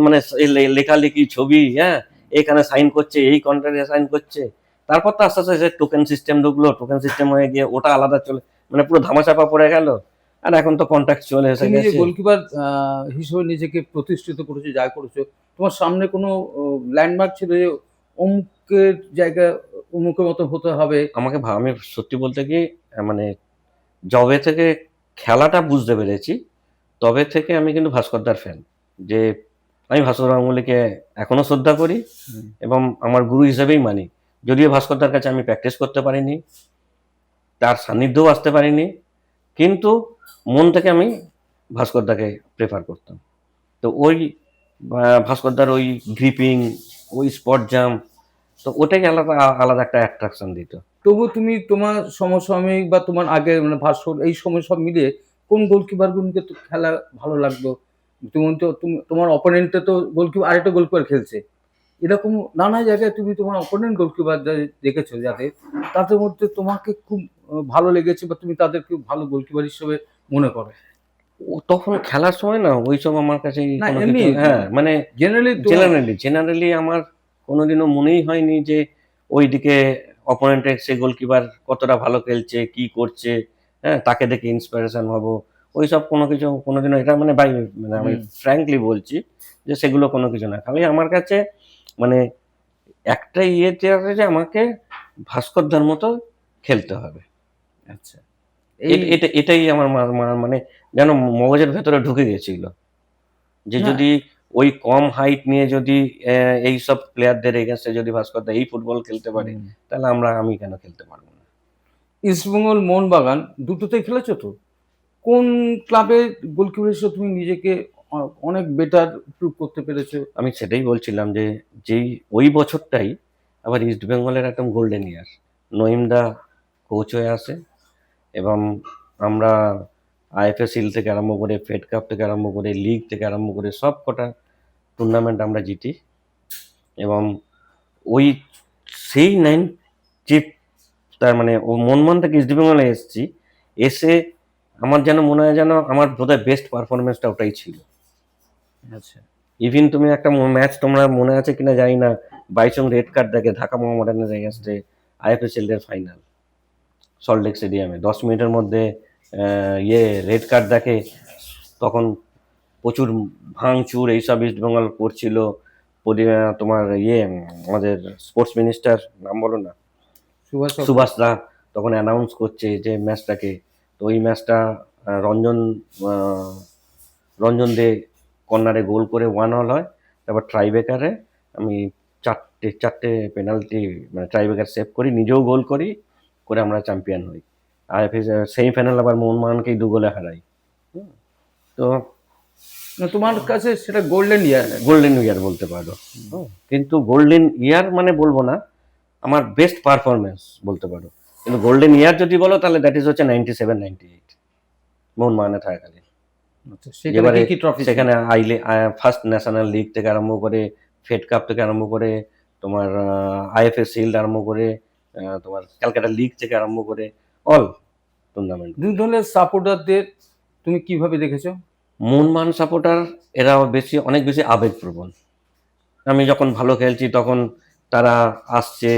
মানে লেখালেখি ছবি, হ্যাঁ, এখানে সাইন করছে, এই কন্ট্রাক্টে সাইন করছে। তারপর তো আস্তে আস্তে টোকেন সিস্টেম ঢুকলো, টোকেন সিস্টেম হয়ে গিয়ে ওটা আলাদা চলে, মানে পুরো ধামাচাপা পড়ে গেল। আর এখন তো কন্ট্রাক্ট চলে এসে গেছে। গোলকিপার হিসেবে নিজেকে প্রতিষ্ঠিত করেছো, যা করেছো, তোমার সামনে কোনো ল্যান্ডমার্ক ছিল যে অমুকের জায়গা অমুকের মতো হতে হবে? আমি সত্যি বলতে কি, মানে যবে থেকে খেলাটা বুঝতে পেরেছি তবে থেকে আমি কিন্তু ভাস্করদার ফ্যান। যে আমি ভাস্কর গাঙ্গুলিকে এখনো শ্রদ্ধা করি এবং আমার গুরু হিসেবেই মানি। যদিও ভাস্করদার কাছে আমি প্র্যাকটিস করতে পারিনি, তার সান্নিধ্যও আসতে পারিনি, কিন্তু মন থেকে আমি ভাস্করদাকে প্রেফার করতাম। তো ওই ভাস্করদার ওই গ্রিপিং, ওই স্পট জাম্প, তো ওটাই আলাদা আলাদা একটা অ্যাট্রাকশন দিত। তবু তুমি তোমার সমসাময়িক বা তোমার আগে, মানে ভাস্কর, এই সময় সব মিলিয়ে কোন গোলকিপারগুলোকে তো খেলা ভালো লাগতো? তুমি তোমার অপোনেন্টে তো গোলকিপার, আরেকটা গোলকিপার খেলছে, এরকম নানা জায়গায় তুমি তোমার অপোনেন্ট গোলকিপার দেখেছো যাদের, তাদের মধ্যে তোমাকে খুব ভালো লেগেছে বা তুমি তাদেরকে ভালো গোলকিপার হিসেবে মনে করো? ও তখন খেলার সময় না ওইসব আমার কাছে না কোনো এমনি কিছু, হ্যাঁ মানে জেনারেলি জেনারেলি আমার কোনোদিনও মনেই হয়নি যে ওইদিকে অপোনেন্টের সে গোলকিপার কতটা ভালো খেলছে, কি করছে, হ্যাঁ তাকে দেখে ইন্সপিরেশন হব, ওইসব কোনো কিছু কোনোদিনও, এটা মানে মানে আমি ফ্র্যাঙ্কলি বলছি যে সেগুলো কোনো কিছু না। খালি আমার কাছে মানে একটা ইয়েতে আছে যে আমাকে ভাস্করদার মতো খেলতে হবে। আচ্ছা এই এটাই আমার মানে যেন মগজের ভেতরে ঢুকে গেছিল যে না যদি ওই কম হাইট নিয়ে যদি এইসব প্লেয়ারদের এগেনস্টে যদি ভাস্কর দা এই ফুটবল খেলতে পারে, তাহলে আমি কেন খেলতে পারবো না? ইস্টবেঙ্গল, মোহনবাগান দুটোতেই খেলেছো তো? কোন ক্লাবে গোলকিপার হিসেবে তুমি নিজেকে অনেক বেটার প্রুভ করতে পেরেছো? আমি সেটাই বলছিলাম যে যেই ওই বছরটাই আবার ইস্ট বেঙ্গলের একদম গোল্ডেন ইয়ার, নঈমদা কোচ হয়ে আসে এবং আমরা আইএফএসএল থেকে আরম্ভ করে ফেড কাপ থেকে আরম্ভ করে লিগ থেকে আরম্ভ করে সব কটা টুর্নামেন্ট আমরা জিতি। এবং ওই সেই যে তার মানে ও মনমান থেকে ইস্ট বেঙ্গলে এসেছি, এসে আমার যেন মনে হয় যেন আমার বোধহয় বেস্ট পারফরমেন্সটা ওটাই ছিল। আচ্ছা ইভিন তুমি একটা ম্যাচ তোমরা মনে আছে কিনা জানি না, বাইচুং রেড কার্ড দেখে ঢাকা মোহামেডানের এগেনস্টে আইএফএসএল এর ফাইনাল সল্টলেক স্টেডিয়ামে 10 মিনিটের মধ্যে রেড কার্ড দেখে, তখন প্রচুর ভাঙচুর এইসব ইস্ট বেঙ্গল করছিল। তোমার আমাদের স্পোর্টস মিনিস্টার নাম বলো না, সুভাষ দা তখন অ্যানাউন্স করছে যে ম্যাচটাকে, তো ওই ম্যাচটা রঞ্জন দে কর্নারে গোল করে 1-1 হয়। তারপর ট্রাইবেকারে আমি চারটে পেনাল্টি মানে ট্রাইবেকার সেভ করি, নিজেও গোল করি, করে আমরা চ্যাম্পিয়ন হই। আর সেমিফাইনাল আবার মোহনবাগানকেই 2 গোলে হারাই। তো তোমার কাছে সেটা গোল্ডেন ইয়ার। গোল্ডেন ইয়ার বলতে পারো, কিন্তু গোল্ডেন ইয়ার মানে বলবো না, আমার বেস্ট পারফরমেন্স বলতে পারো। কিন্তু গোল্ডেন ইয়ার যদি বলো তাহলে দ্যাট ইজ হচ্ছে 97-98 মোহনবাগানে থাকাকালীন। এবারে সেখানে ফার্স্ট ন্যাশনাল লিগ থেকে আরম্ভ করে ফেড কাপ থেকে আরম্ভ করে তোমার আইএফএ শিল্ড আরম্ভ করে তোমার ক্যালকাটা লিগ থেকে আরম্ভ করে অল টুর্নামেন্ট। দুই দলের সাপোর্টারদের তুমি কিভাবে দেখেছো? মোহনবাগান সাপোর্টার এরা অনেক বেশি আবেগপ্রবণ। আমি যখন ভালো খেলছি তখন তারা আসছে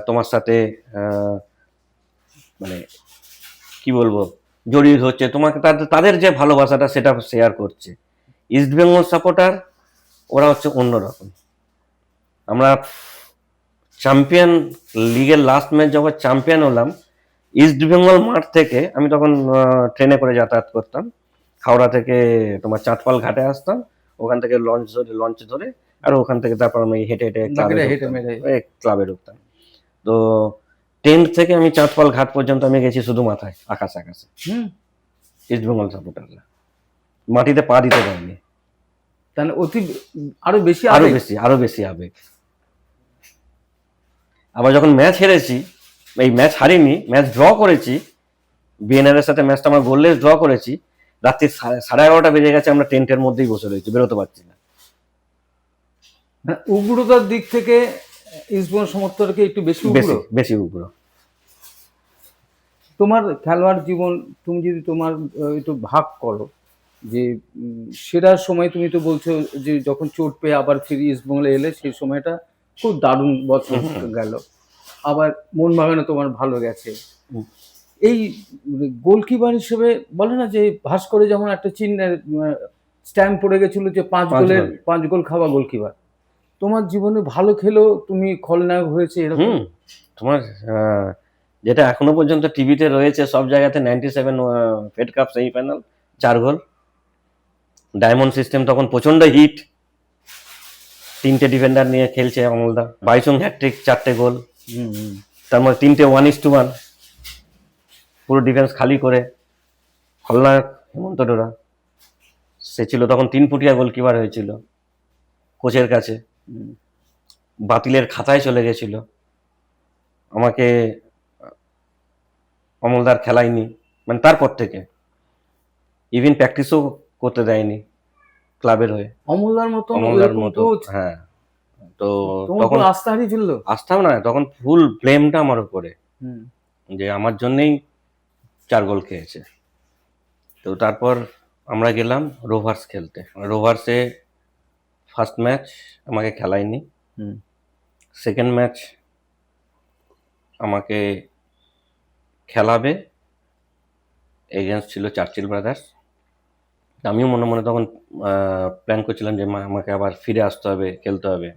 তোমার সাথে মানে কি বলবো জড়িয়ে ধরছে তোমাকে, তাদের যে ভালোবাসাটা সেটা শেয়ার করছে। ইস্ট বেঙ্গল সাপোর্টার ওরা হচ্ছে অন্যরকম। আমরা চ্যাম্পিয়ন লিগের লাস্ট ম্যাচ যখন চ্যাম্পিয়ন হলাম, ইস্ট বেঙ্গল মাঠ থেকে আমি তখন ট্রেনে করে যাতায়াত করতাম, হাওড়া থেকে তোমার চাঁদপাল ঘাটে আসতাম, ওখান থেকে লঞ্চ ধরে আর ওখান থেকে তারপর আমি হেঁটে ক্লাবে ঢুকতাম। তো টেন্ট থেকে আমি চাঁদপাল ঘাট পর্যন্ত আমি গেছি শুধু মাথায় আকাশে। ইস্ট বেঙ্গল সাপোর্টাররা মাটিতে পা দিতে পারেনি, তাহলে আরো বেশি আবেগ। আবার যখন ম্যাচ হেরেছি, এই ম্যাচ হারিনি, ম্যাচ ড্র করেছি, বিএনআর এর সাথে ম্যাচটা আমরা গোললেস ড্র করেছি, রাত্রি 11:30 বেজে গেছে, আমরা টেন্টের মধ্যেই বসে রয়েছি, বেরোতে পারছি না। উগ্রতার দিক থেকে ইস্টবেঙ্গল সমর্থককে একটু বেশি উগ্র। তোমার খেলোয়াড় জীবন তুমি যদি তোমার একটু ভাগ করো, যে সেরার সময় তুমি তো বলছো যে যখন চোট পেয়ে আবার ফিরে ইস্টবেঙ্গলে এলে, সেই সময়টা খুব দারুণ বছর গেল, আবার মোহনবাগানে তোমার ভালো গেছে। এই গোলকিপার হিসেবে বলে না যে ভাস্করে যেমন একটা চিহ্নের স্ট্যাম্প পড়ে গেছিল যে 5 গোল খাওয়া গোলকিপার, তোমার জীবনে ভালো খেলেও তুমি খলনায়ক হয়েছে এরকম? তোমার যেটা এখনো পর্যন্ত টিভিতে রয়েছে সব জায়গাতে, 97 ফেড কাপ সেমিফাইনাল 4 গোল, ডায়মন্ড সিস্টেম তখন প্রচন্ড হিট, 3টে ডিফেন্ডার নিয়ে খেলছে অমলদা, বাইচুং হ্যাট্রিক 4টে গোল, তার মধ্যে 3টে 1:1, পুরো ডিফেন্স খালি করে, খলনায়ক হেমন্ত ডোরা, সে ছিল তখন 3 ফুটিয়া গোলকিপার হয়েছিল, কোচের কাছে বাতিলের খাতায় চলে গেছিল, আমাকে অমলদার খেলায়নি, মানে তারপর থেকে ইভিন প্র্যাকটিসও করতে দেয়নি ক্লাবের হয়ে। অমলদার মতো হ্যাঁ, তো তোমার তখন পুরো আস্থা হারিয়ে ফেললো। আসতাম না, তখন ফুল ব্লেমটা আমার উপরে, হুম। যে আমার জন্যই 4 গোল খেয়েছে। তো তারপর আমরা গেলাম রোভার্স খেলতে। রোভার্সে ফার্স্ট ম্যাচ আমাকে খেলায়নি, হুম। সেকেন্ড ম্যাচ আমাকে খেলাবে, এগেনস্ট ছিল চার্চিল ব্রাদার্স। আমিও মনে মনে তখন প্ল্যান করছিলাম যে আমাকে আবার ফিরে আসতে হবে, খেলতে হবে।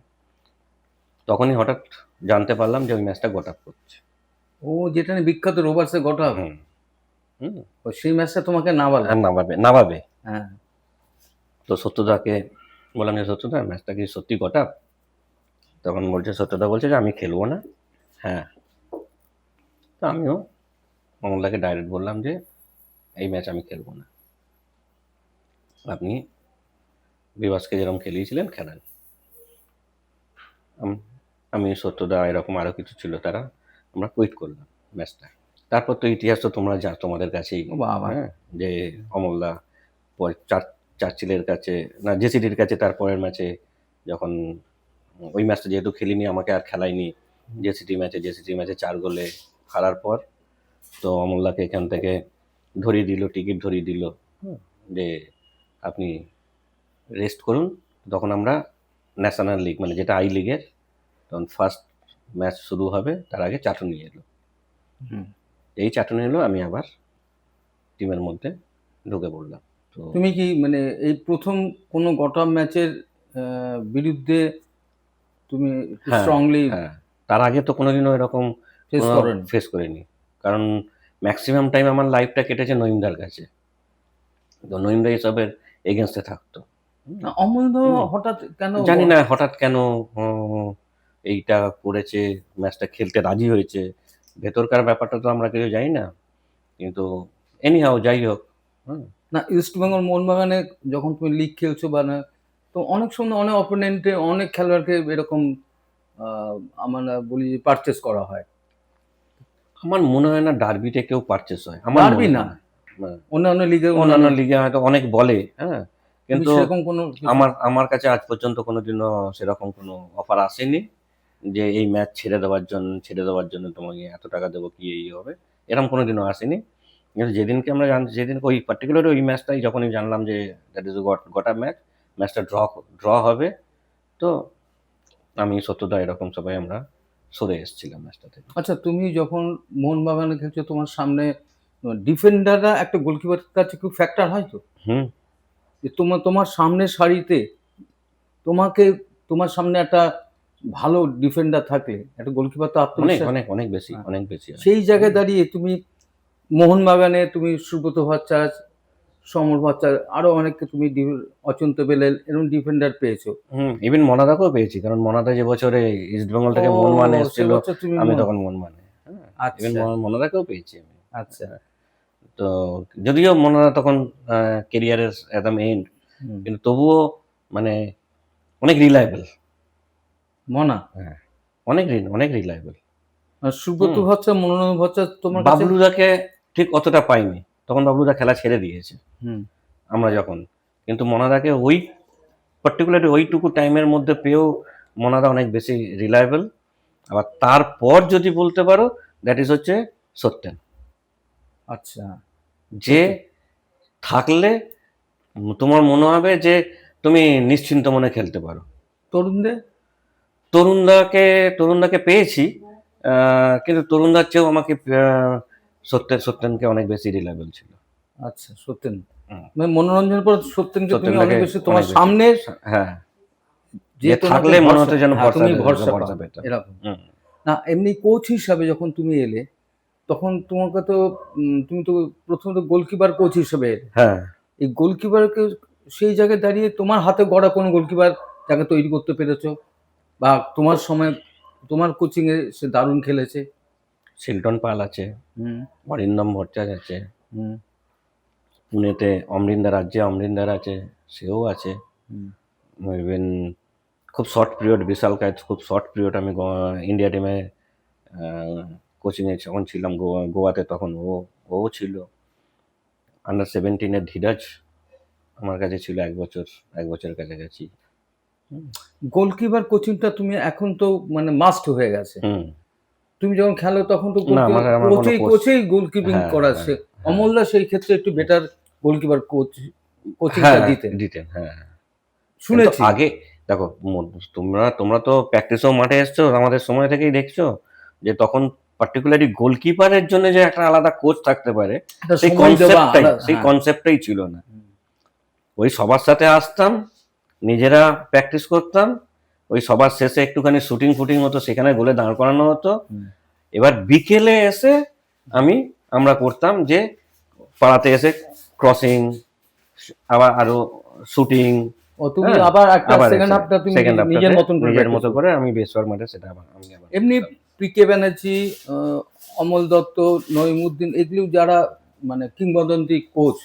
তখনই হঠাৎ জানতে পারলাম যে ওই ম্যাচটা গট আপ করছে। ও, যেটা নিয়ে বিখ্যাত রোভার্সে ঘটা, হুম হুম। সেই ম্যাচটা তোমাকে নাবালো। আর নামাবে। হ্যাঁ। তো সত্যদাকে বললাম যে সত্যদা, ম্যাচটা কি সত্যি গট আপ? তখন বলছে, সত্যদা বলছে যে আমি খেলবো না। হ্যাঁ। তো আমিও অমলদাকে ডাইরেক্ট বললাম যে এই ম্যাচ আমি খেলবো না, আপনি বিভাসকে যেরকম খেলিয়েছিলেন খেলেন। আমি সত্যদা এরকম আরও কিছু ছিল, তারা আমরা কুইট করলাম ম্যাচটা। তারপর তো ইতিহাস তো তোমরা তোমাদের কাছেই, ও বাবা। হ্যাঁ, যে অমলদা চার্চিলের কাছে না, জেসিডির কাছে তারপরের ম্যাচে যখন ওই ম্যাচটা যেহেতু খেলিনি, আমাকে আর খেলায়নি, জেসিটি ম্যাচে 4 গোলে হারার পর তো অমলদাকে এখান থেকে ধরিয়ে দিল, টিকিট ধরিয়ে দিল, যে আপনি রেস্ট করুন। তখন আমরা ন্যাশনাল লিগ, মানে যেটা আই লিগের, তখন ফার্স্ট ম্যাচ শুরু হবে, তার আগে চাটুনি এলো। হুম। এই চাটুনি এলো, আমি আবার টিমের মধ্যে ঢুকে পড়লাম। তো তুমি কি মানে এই প্রথম কোনো গটা ম্যাচের বিরুদ্ধে তুমি হ্যাঁ স্ট্রংলি হ্যাঁ, তার আগে তো কোনোদিনও এরকম ফেস করেন? ফেস করিনি, কারণ ম্যাক্সিমাম টাইম আমার লাইফটা কেটেছে নইমদার কাছে। তো নইমদা এসবের এগেনস্টে থাকতো। অমলদ হঠাৎ কেন? জানি না হঠাৎ কেন এইটা করেছে, ম্যাচটা খেলতে রাজি হয়েছে। ভেতরকার ব্যাপারটা তো আমরা কেউ জানি না, কিন্তু এনিহাও যাই হোক। না, ইস্ট বেঙ্গল মোহনবাগানে যখন তুমি লিগ খেলছো বা না, তো অনেক সময় অনেক অপোনেন্টে অনেক খেলোয়াড়কে এরকম আমরা বলি পারচেস করা হয়। আমার মনে হয় না ডার্বিতে কেউ পারচেস হয়, আমার ডার্বি মনে না, হয় না। অন্যান্য লিগে অন্যান্য লিগে হয়তো অনেক বলে, হ্যাঁ, কিন্তু সেরকম কোনো আমার কাছে আজ পর্যন্ত কোনোদিনও সেরকম কোনো অফার আসেনি যে এই ম্যাচ ছেড়ে দেওয়ার জন্য তোমাকে এত টাকা দেবো, কি এই হবে, এরকম কোনোদিনও আসেনি। কিন্তু যেদিনকে আমরা যেদিনকে ওই পার্টিকুলার ওই ম্যাচটাই যখনই জানলাম যে দ্যাট ইজ গটা ম্যাচটা ড্র হবে, তো আমি সত্যদা এরকম সবাই আমরা সরে এসেছিলাম ম্যাচটা থেকে। আচ্ছা, তুমি যখন মোহনবাগানে খেলছো, তোমার সামনে ডিফেন্ডাররা একটা গোলকিপারের কাছে খুব ফ্যাক্টর হয় তো, হুম। যে তোমার সামনের সারিতে তোমাকে, তোমার সামনে একটা ভালো ডিফেন্ডার থাকলে একটা গোলকিপার তো অনেক আত্মবিশ্বাস। অনেক অনেক বেশি, হ্যাঁ। অনেক বেশি হয়। সেই জায়গায় দাঁড়িয়ে তুমি মোহনবাগানে তুমি সুব্রত ভট্টাচার্য, সমর ভট্টাচার্য, আরো অনেককে তুমি অচিন্ত বেলেল এরকম ডিফেন্ডার পেয়েছো। ইভেন মনাদাকেও পেয়েছি, কারণ মনাদা যে বছরে ইস্ট বেঙ্গল থেকে মনমানে সে এসেছিল, বছর তুমি আমি তখন মনমানে। হ্যাঁ, ইভেন আচ্ছা মনাদাকেও পেয়েছি আমি। আচ্ছা। তো যদিও মনাদা তখন কেরিয়ারের একদম এন্ড, হুম। কিন্তু তবুও মানে অনেক রিলায়েবল। মনা হ্যাঁ, অনেক রিলায়েবল। আর সুব্রত ভট্টাচার্য, মনোরঞ্জন ভট্টাচার্য তোমার কাছে? বাবলুদাকে ঠিক অতটা পাইনি, তখন বাবলুদা খেলা ছেড়ে দিয়েছে হুম। আমরা যখন। কিন্তু মনাদাকে ওই পার্টিকুলারলি ওইটুকু টাইমের মধ্যে পেয়েও মনাদা অনেক বেশি রিলায়েবল। আবার তারপর যদি বলতে পারো, দ্যাট ইজ হচ্ছে সত্যেন, আচ্ছা। যে থাকলে তোমার মনে হবে যে তুমি নিশ্চিন্ত মনে খেলতে পারো। তরুণদের? তরুণদাকে পেয়েছি, কিন্তু তরুণদার চেয়েও আমাকে সত্যেনকে অনেক বেশি রিলায়েবল ছিল। আচ্ছা, সত্যেন। হুম। মানে মনোরঞ্জনের পর সত্যেনকে তুমি সত্যেনদাকে অনেক বেশি তোমার অনেক বেশি। সামনে, হ্যাঁ, যে যে তোমাকে থাকলে মনে হতো যেন হ্যাঁ, তুমি ভরসা ভরসা পেতাম। এরকম। হুম। না, এমনি কোচ হিসাবে যখন তুমি এলে, তখন তোমাকে তো তুমি তো প্রথমত গোলকিপার কোচ হিসেবে এলে। হ্যাঁ, এই গোলকিপারকে সেই জায়গায় দাঁড়িয়ে তোমার হাতে গড়া কোনো গোলকিপার যাকে তৈরি করতে পেরেছো, বা তোমার সময় তোমার কোচিং এ সে দারুণ খেলেছে? শিলটন পাল আছে, হুম। অরিন্দম ভট্টাচার্য আছে, হুম। পুনেতে অমরিন্দার আছে, সেও আছে। হুম। ইভেন খুব শর্ট পিরিয়ড, বিশাল কাজ, খুব শর্ট পিরিয়ড আমি ইন্ডিয়া টিমে কোচিংয়ে যখন ছিলাম গোয়াতে, তখন ও ছিল। আন্ডার 17-এর ধীরাজ আমার কাছে ছিল 1 বছরের কাছাকাছি। গোলকিপার কোচিংটা তুমি এখন তো মানে মাস্ট হয়ে গেছে। হুম। তুমি যখন খেলো তখন তো না, আমার আমার কোনো কোচ, কোচেই গোলকিপিং হ্যাঁ, করাচ্ছে। হ্যাঁ, অমলদা সেই ক্ষেত্রে একটু বেটার গোলকিপার কোচিংটা হ্যাঁ, দিতেন। দিতেন, হ্যাঁ। কিন্তু শুনেছি। আগে দেখো, তোমরা তোমরা তো প্র্যাকটিসেও মাঠে এসছো, আমাদের সময় থেকেই দেখছো যে তখন পার্টিকুলারলি গোলকিপারের জন্য যে একটা আলাদা কোচ থাকতে পারে, একটা সেই সময় দেওয়া কনসেপ্টটাই সেই হ্যাঁ। কনসেপ্টটাই ছিল না। ওই সবার সাথে আসতাম, নিজেরা প্র্যাকটিস করতাম, ওই সবার শেষে একটুখানি শুটিং ফুটিং হতো, সেখানে গোলে দাঁড় করানো হতো। এবার বিকেলে এসে আমরা করতাম যে পাড়াতে এসে ক্রসিং, আবার আরো শুটিং। ও তুমি হ্যাঁ, আবার একটা আবার সেকেন্ড হাফটা তুমি সেকেন্ড নিজের হাফটাতে মতন করে নিজের প্র্যাকটিস মতো করতে। করে আমি বেসর মাঠে সেটা আমি আবার এমনি করতাম। পিকে ব্যানার্জি, অমল দত্ত, নইমুদ্দিন এগুলো যারা মানে কিংবদন্তি কোচ,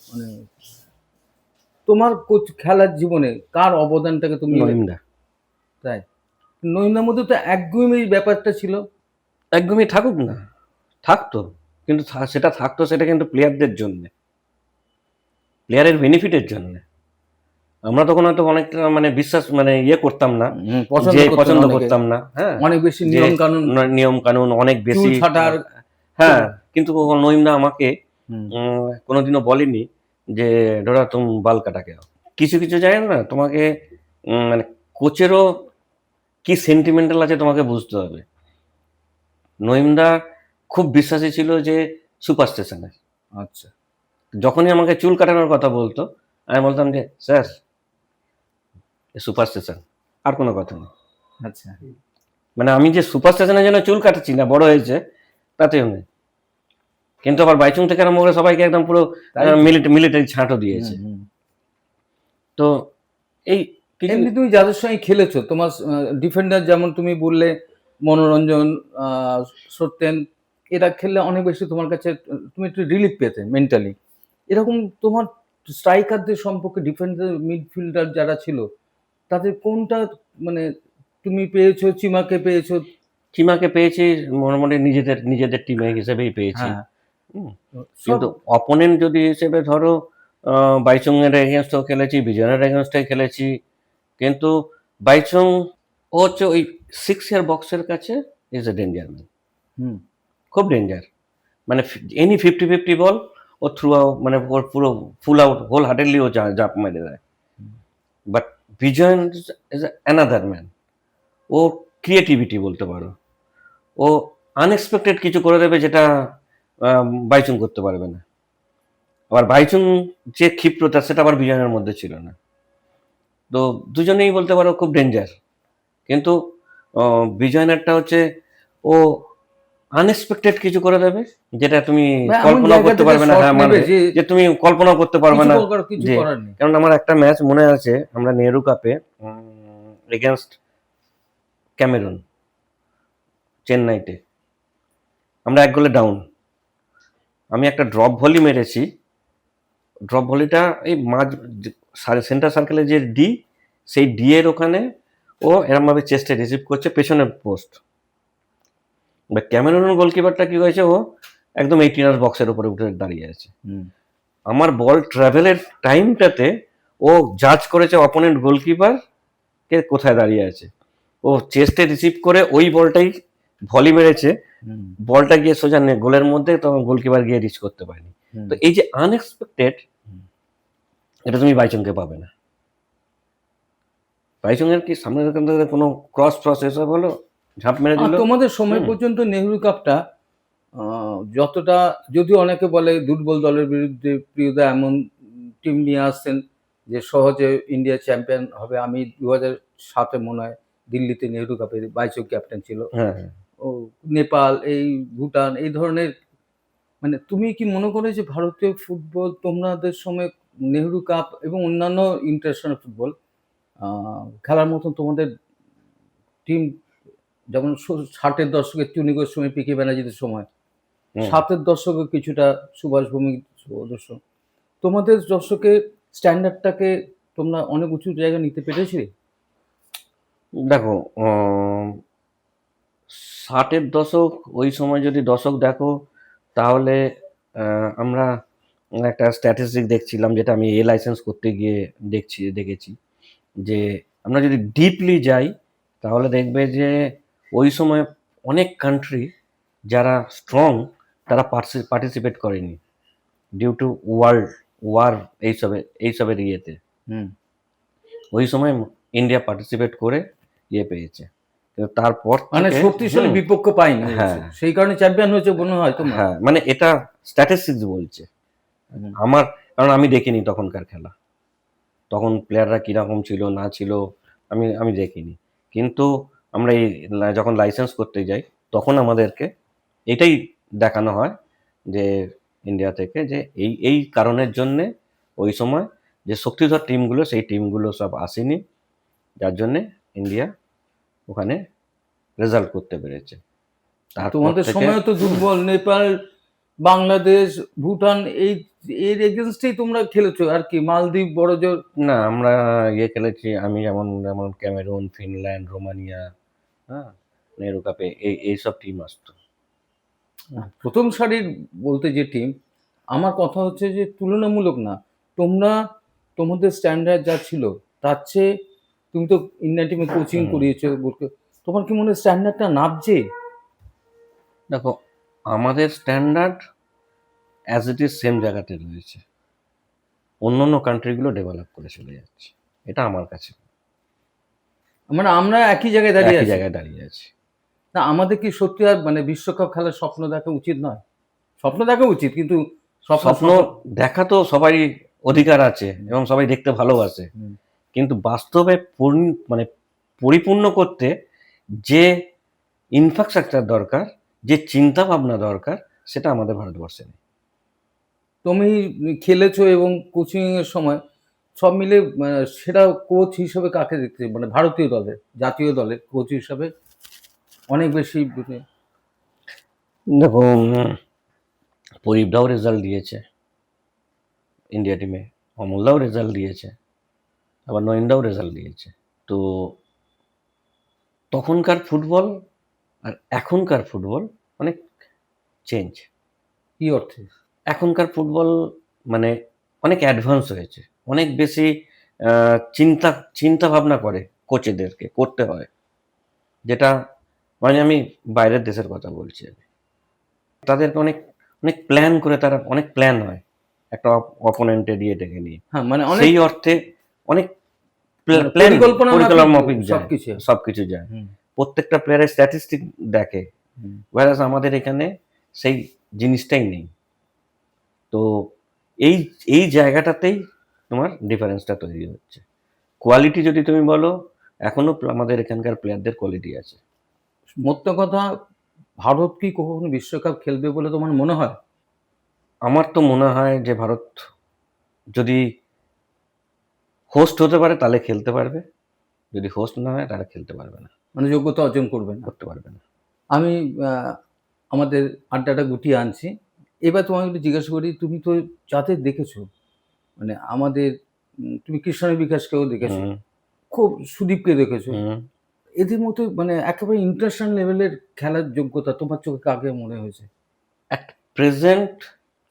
মানে তোমার কোচ খেলার জীবনে কার অবদানটাকে তুমি নইমদা তাই নইমদার মধ্যে তো একগুঁয়েমির ব্যাপারটা ছিল। একদমই থাকুক না, থাকতো, কিন্তু সেটা থাকতো, সেটা কিন্তু প্লেয়ারদের জন্য, প্লেয়ারের বেনিফিটের জন্য। আমরা তখন হয়তো অনেকটা মানে বিশ্বাস মানে ইয়ে করতাম না, যে পছন্দ করতাম না, হ্যাঁ, অনেক বেশি যে নিয়ম কানুন, নিয়ম কানুন অনেক চুল বেশি, ছাটার। হ্যাঁ। কিন্তু নইমদা আমাকে হুম, কোনোদিনও বলেনি যে ডোরা তুমি বাল কাটা কে। কিছু কিছু জায়গায় না তোমাকে মানে কোচেরও কি সেন্টিমেন্টাল আছে তোমাকে বুঝতে হবে। নইমদা খুব বিশ্বাসী ছিল যে সুপারস্টিশনে। আচ্ছা যখনই আমাকে চুল কাটানোর কথা বলতো, আমি বলতাম যে স্যার সুপারস্টিশন, আর কোনো কথা নেই। আচ্ছা। মানে আমি যে সুপারস্টিশনের জন্য চুল কাটাচ্ছি না, বড় হয়েছে, তাতেও নেই। কিন্তু আবার বাইচুং থেকে আরম্ভ করে সবাইকে একদম পুরো তাই তো? মিলিটারি ছাঁটও দিয়েছে। হুম, হুম। তো এই কিছু এমনি তুমি যাদের সঙ্গে খেলেছো তোমার ডিফেন্ডার যেমন তুমি বললে মনোরঞ্জন, সত্যেন, এরা খেললে অনেক বেশি তোমার কাছে তুমি একটু রিলিফ পেতে মেন্টালি। এরকম তোমার স্ট্রাইকারদের সম্পর্কে ডিফেন্ডার মিডফিল্ডার যারা ছিল তাদের কোনটা মানে তুমি পেয়েছো? চিমাকে পেয়েছো? চিমাকে পেয়েছি, মোটামুটি নিজেদের নিজেদের টিমে হিসেবেই পেয়েছি। হ্যাঁ, হুম। সব। কিন্তু অপোনেন্ট যদি হিসেবে ধরো, বাইচুং এর এগেনস্টও খেলেছি, বিজয়ের এগেনস্টে খেলেছি। কিন্তু বাইচুং ও হচ্ছে ওই 6 ইয়ার বক্সের কাছে is a danger man, hmm, খুব ডেঞ্জার। মানে এনি 50-50 বল ও থ্রু আউট, মানে ওর পুরো ফুল আউট হোল হার্টেডলি ও জাপ মেরে দেয়। But Bijoy is another man. ও ক্রিয়েটিভিটি বলতে পারো, ও আনএক্সপেক্টেড কিছু করে দেবে যেটা বাইচুং করতে পারবে না। আবার বাইচুং যে ক্ষিপ্রতা, সেটা আবার বিজয়ের মধ্যে ছিল না। তো দুজনেই বলতে পারো খুব ডেঞ্জার। কিন্তু বিজয়নেরটা হচ্ছে ও আনএক্সপেক্টেড কিছু করে দেবে যেটা তুমি বা এমন কল্পনা জায়গা করতে থেকে পারবে না। শট হ্যাঁ, নেবে মানে যে যে তুমি কল্পনা করতে পারবে না কিছু যে, করার নেই। কারণ আমার একটা ম্যাচ মনে আছে, আমরা নেহরু কাপে এগেনস্ট ক্যামেরুন, চেন্নাইতে আমরা 1 গোলে ডাউন। আমি একটা ড্রপ ভলি মেরেছি। ড্রপ ভলিটা এই সেন্টার সার্কেলে যে ডি, সেই ডি এর ওখানে ও এরমভাবে চেস্টে রিসিভ করছে, পেছনের পোস্ট। বা ক্যামেরুনের গোলকিপারটা কি হয়েছে, ও একদম 18 বক্সের উপরে উঠে দাঁড়িয়ে আছে। হুম, আমার বল ট্রাভেলের টাইমটাতে ও জাজ করেছে অপোনেন্ট গোলকিপার কে কোথায় দাঁড়িয়ে আছে। ও চেস্টে রিসিভ করে ওই বলটাই ভলি মেরেছে, হুম, বলটা গিয়ে সোজা গোলের মধ্যে, তখন গোলকিপার গিয়ে রিচ করতে পারেনি। হুম। তো এই যে আনএক্সপেক্টেড, এটা তুমি বাইচুংকে পাবে না। বাইচুংয়ের কি সামনে থেকে কোনো ক্রস ফ্রস এসব হলো, ঝাঁপ মেরে আর দিল। তোমাদের সময় হুম। পর্যন্ত নেহরু কাপটা যতটা, যদিও অনেকে বলে দুর্বল দলের বিরুদ্ধে প্রিয়দা এমন টিম নিয়ে আসছেন যে সহজে ইন্ডিয়া চ্যাম্পিয়ন হবে। আমি 2007-এ মনে হয় দিল্লিতে নেহরু কাপে বাইচুং ক্যাপ্টেন ছিল। হ্যাঁ, হ্যাঁ। ও নেপাল, এই ভুটান, এই ধরনের, মানে তুমি কি মনে করো যে ভারতীয় ফুটবল তোমাদের সময় নেহরু কাপ এবং অন্যান্য ইন্টারন্যাশনাল ফুটবল খেলার মতন তোমাদের টিম, যেমন 60-এর দশকে চুনী গোস্বামী, পিকে ব্যানার্জিদের সময়, হুম। 7-এর দশকে কিছুটা সুভাষ ভৌমিক সদস্য, তোমাদের দশকে স্ট্যান্ডার্ডটাকে তোমরা অনেক উঁচু জায়গায় নিতে পেরেছিলে? দেখো, 60-এর দশক, ওই সময় যদি দশক দেখো, তাহলে আমরা একটা স্ট্যাটিস্টিক দেখছিলাম, যেটা আমি লাইসেন্স করতে গিয়ে দেখেছি, যে আমরা যদি ডিপলি যাই তাহলে দেখবে যে ওই সময় অনেক কান্ট্রি যারা স্ট্রং তারা পার্টিসিপেট করেনি ডিউ টু ওয়ার এইসবের ইয়েতে। হুম। ওই সময় ইন্ডিয়া পার্টিসিপেট করে ইয়ে পেয়েছে, কিন্তু তারপর মানে থেকে শক্তিশালী বিপক্ষ পাইনি, হ্যাঁ সেই কারণে চ্যাম্পিয়ন হয়েছে মনে হয় তোমার? হ্যাঁ, মানে এটা স্ট্যাটিস্টিক্স বলছে হুম। আমার, কারণ আমি দেখিনি তখনকার খেলা, তখন প্লেয়াররা কিরকম ছিল না ছিল আমি দেখিনি। কিন্তু আমরা যখন লাইসেন্স করতে যাই তখন আমাদেরকে এটাই দেখানো হয় যে ইন্ডিয়া থেকে যে এই এই কারণের জন্যে ওই সময় যে শক্তিধর টিমগুলো সেই টিমগুলো সব আসেনি, যার জন্যে ইন্ডিয়া ওখানে রেজাল্ট করতে পেরেছে। তারপর তোমাদের থেকে সময় তো দুর্বল নেপাল, বাংলাদেশ, ভুটান এর এগেনস্টেই তোমরা খেলেছো আর কি, মালদ্বীপ বড় জোর। না, আমরা ইয়ে খেলেছি, আমি যেমন যেমন ক্যামেরুন, ফিনল্যান্ড, রোমানিয়া, হ্যাঁ, নেহরু কাপে এইসব টিম আসতো। প্রথম সারির বলতে যে টিম, আমার কথা হচ্ছে যে তুলনামূলক না, তোমরা তোমাদের স্ট্যান্ডার্ড যা ছিল তার চেয়ে, তুমি তো ইন্ডিয়ান টিমে কোচিং করিয়েছো, তোমার কি মনে হয় স্ট্যান্ডার্ডটা নামছে? দেখো, আমাদের standard as it is same জায়গাতে রয়েছে, অন্য অন্য কান্ট্রিগুলো ডেভেলপ করে চলে যাচ্ছে, এটা আমার কাছে মানে আমরা একই জায়গায় দাঁড়িয়ে একই আছি। জায়গায় দাঁড়িয়ে আছে। না, আমাদের কি সত্যি আর মানে বিশ্বকাপ খেলার স্বপ্ন দেখা উচিত নয়? স্বপ্ন দেখা উচিত, কিন্তু স্বপ্ন দেখা তো সবারই অধিকার আছে এবং সবাই দেখতে ভালোবাসে, হুম। কিন্তু বাস্তবে মানে পরিপূর্ণ করতে যে ইনফ্রাস্ট্রাকচার দরকার, যে চিন্তা ভাবনা দরকার, সেটা আমাদের ভারতবর্ষে নেই। তুমি খেলেছো এবং কোচিং এর সময় সব মিলে সেরা কোচ হিসেবে কাকে দেখতে, মানে ভারতীয় দলের, জাতীয় দলের কোচ হিসাবে অনেক বেশি দেখো, পরিবদাও রেজাল্ট দিয়েছে ইন্ডিয়া টিমে, অমলদাও রেজাল্ট দিয়েছে, আবার নয়নদাও রেজাল্ট দিয়েছে। তো তখনকার ফুটবল আর এখনকার ফুটবল অনেক চেঞ্জ। কি অর্থে? এখনকার ফুটবল মানে অনেক অ্যাডভান্স হয়েছে, অনেক বেশি চিন্তা ভাবনা করে কোচেদেরকে করতে হয়, যেটা মানে আমি বাইরের দেশের কথা বলছি। তাদেরকে অনেক অনেক প্ল্যান করে, তারা অনেক প্ল্যান হয় একটা অপোনেন্টে দিয়ে ডেকে নিয়ে, হ্যাঁ, মানে অনেক সেই অর্থে অনেক মানে প্ল্যান পরিকল্পনা পরিকল্পনা মাফিক মাফিক যায়, সবকিছু। সবকিছু যায়, হুম, প্রত্যেকটা প্লেয়ারের স্ট্যাটিস্টিক দেখে, হুম। whereas আমাদের এখানে সেই জিনিসটাই নেই। তো এই এই জায়গাটাতেই তোমার ডিফারেন্সটা তৈরি হচ্ছে। কোয়ালিটি যদি তুমি বলো, এখনো আমাদের এখানকার প্লেয়ারদের কোয়ালিটি আছে। মোদ্দা কথা, ভারত কি কখনো বিশ্বকাপ খেলবে বলে তোমার মনে হয়? আমার তো মনে হয় যে ভারত যদি হোস্ট হতে পারে তাহলে খেলতে পারবে, যদি হোস্ট না হয় তাহলে খেলতে পারবে না, মানে যোগ্যতা অর্জন করবে না। করতে পারবে না। আমি আমাদের আড্ডাটা গুটিয়ে আনছি। এবার তোমাকে একটু জিজ্ঞাসা করি, তুমি তো যাদের দেখেছো, মানে আমাদের তুমি কৃষ্ণাণু বিকাশকেও দেখেছো, হুম, খুব সুদীপকে দেখেছো। হুম। এদের মতো মানে একেবারে ইন্টারন্যাশনাল লেভেলের খেলার যোগ্যতা তোমার চোখে কাকে মনে হয়েছে? অ্যাট প্রেজেন্ট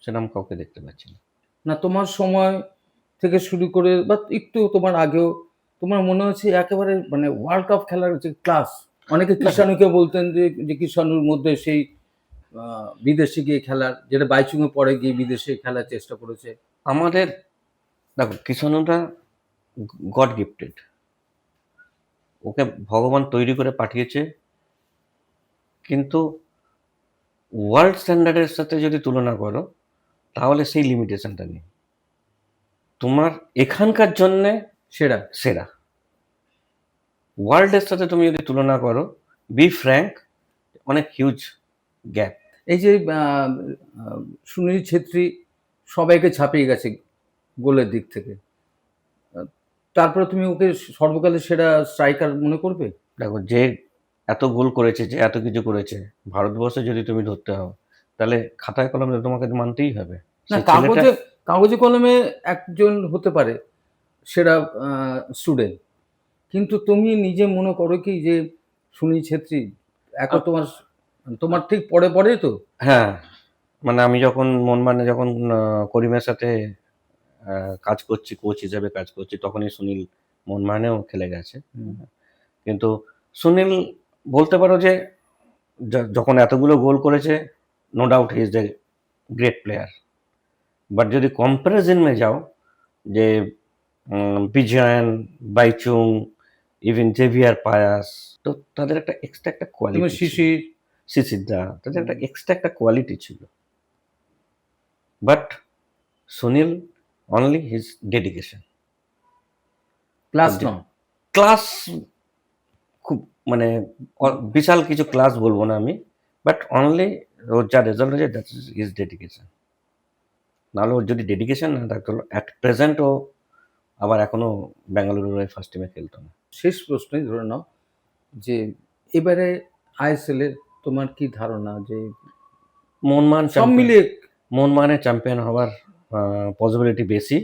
সেরকম কাউকে দেখতে পাচ্ছি না। না, তোমার সময় থেকে শুরু করে বা একটু তোমার আগেও তোমার মনে হচ্ছে একেবারে মানে ওয়ার্ল্ড কাপ খেলার যে ক্লাস, অনেকে কৃষাণুকে বলতেন যে কৃষাণুর মধ্যে সেই বিদেশে গিয়ে খেলার, যেটা বাইচুংয়ে পরে গিয়ে বিদেশে খেলার চেষ্টা করেছে। আমাদের দেখো, কিষাণুটা গড গিফটেড, ওকে ভগবান তৈরি করে পাঠিয়েছে, কিন্তু ওয়ার্ল্ড স্ট্যান্ডার্ডের সাথে যদি তুলনা করো তাহলে সেই লিমিটেশনটা নেই, তোমার এখানকার জন্যে সেরা। সেরা। ওয়ার্ল্ডের সাথে তুমি যদি তুলনা করো, বি ফ্র্যাঙ্ক, অনেক হিউজ গ্যাপ। এই যে সুনীল ছেত্রী সবাইকে ছাপিয়ে গেছে গোলের দিক থেকে। তারপরে তুমি ওকে সর্বকালের সেরা স্ট্রাইকার মনে করবে? দেখো, যে এত গোল করেছে, যে এত কিছু করেছে, ভারতবর্ষে যদি তুমি ধরতে হও তাহলে খাতায় কলমে তোমাকে মানতেই হবে। না, সেই ছেলেটা কাগজে কলমে একজন হতে পারে সেরা স্টুডেন্ট, কিন্তু তুমি নিজে মনে করো কি যে সুনীল ছেত্রী এখন তোমার তোমার ঠিক পরে পরে তো? হ্যাঁ, মানে আমি যখন যখন করিমের সাথে কাজ করছি, কোচ হিসেবে কাজ করছি, তখনই সুনীল মোহনবাগানেও খেলে গেছে। কিন্তু সুনীল বলতে পারো যে যখন এতগুলো গোল করেছে, no doubt he is a great player. But যদি কম্পারিজনে যাও যে বিজয়ন, বাইচুং, ইভেন জেভিয়ার পায়াস, তো তাদের একটা এক্সট্রা একটা তুমি কোয়ালিটি, শিশির সিসিদা, তাদের একটা এক্সট্রা একটা কোয়ালিটি ছিল। But Sunil only his dedication, class নয়। ক্লাস খুব মানে বিশাল কিছু ক্লাস বলবো না আমি, বাট অনলি ওর যা রেজাল্ট হয়েছে দ্যাট ইজ হিজ ডেডিকেশন। নাহলে ওর যদি ডেডিকেশন না থাকতো, অ্যাট প্রেজেন্ট ও আবার এখনো বেঙ্গালুরুর হয়ে ফার্স্ট টিমে খেলতো না। শেষ প্রশ্নই ধরে নাও যে এবারে আইএসএল এর তোমার কি ধারণা যে মোহনবাগান সব মিলিয়ে মোহনবাগানের চ্যাম্পিয়ন হওয়ার পসিবিলিটি বেশি,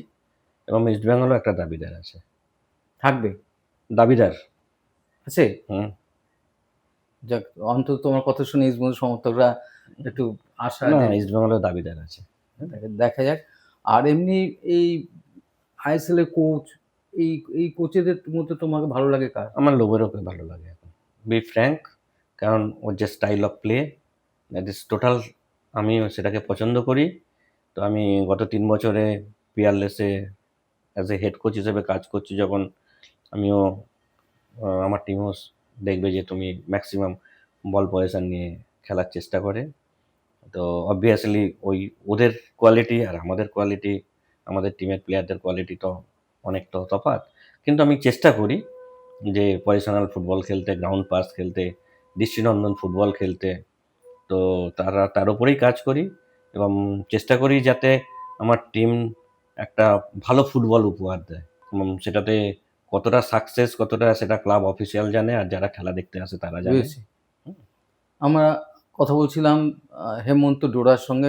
এবং ইস্ট বেঙ্গলও একটা দাবিদার আছে। থাকবে? দাবিদার আছে? হুম। যাক, অন্তত তোমার কথা শুনে ইস্টবেঙ্গল সমর্থকরা একটু আশা না, যে ইস্ট বেঙ্গলের দাবিদার আছে। দেখা যাক। আর এমনি এই আইএসএল এর কোচ, এই এই কোচেদের মধ্যে তোমাকে ভালো লাগে কার? আমার লোবেরোকে ভালো লাগে এখন, বি ফ্র্যাঙ্ক, কারণ ওর যে style of play that is total, আমি সেটাকে পছন্দ করি। তো আমি গত 3 বছরে পিয়ারলেসে অ্যাজ এ হেড কোচ হিসেবে কাজ করছি যখন, আমিও আমার টিমও দেখবে যে তুমি ম্যাক্সিমাম বল পজিশন নিয়ে খেলার চেষ্টা করে। তো অবভিয়াসলি ওদের কোয়ালিটি আর আমাদের কোয়ালিটি, আমাদের টিমের প্লেয়ারদের কোয়ালিটি তো অনেকটা তফাৎ। কিন্তু আমি চেষ্টা করি যে পজিশনাল ফুটবল খেলতে, গ্রাউন্ড পাস খেলতে, দৃষ্টিনন্দন ফুটবল খেলতে। তো তার উপরেই কাজ করি এবং চেষ্টা করি যাতে আমার টিম একটা ভালো ফুটবল উপহার দেয়, এবং সেটাতে কতটা সাকসেস, কতটা সেটা ক্লাব অফিসিয়াল জানে, আর যারা খেলা দেখতে আসে তারা জানে। বুঝেছি। আমরা কথা বলছিলাম হেমন্ত ডোরার সঙ্গে।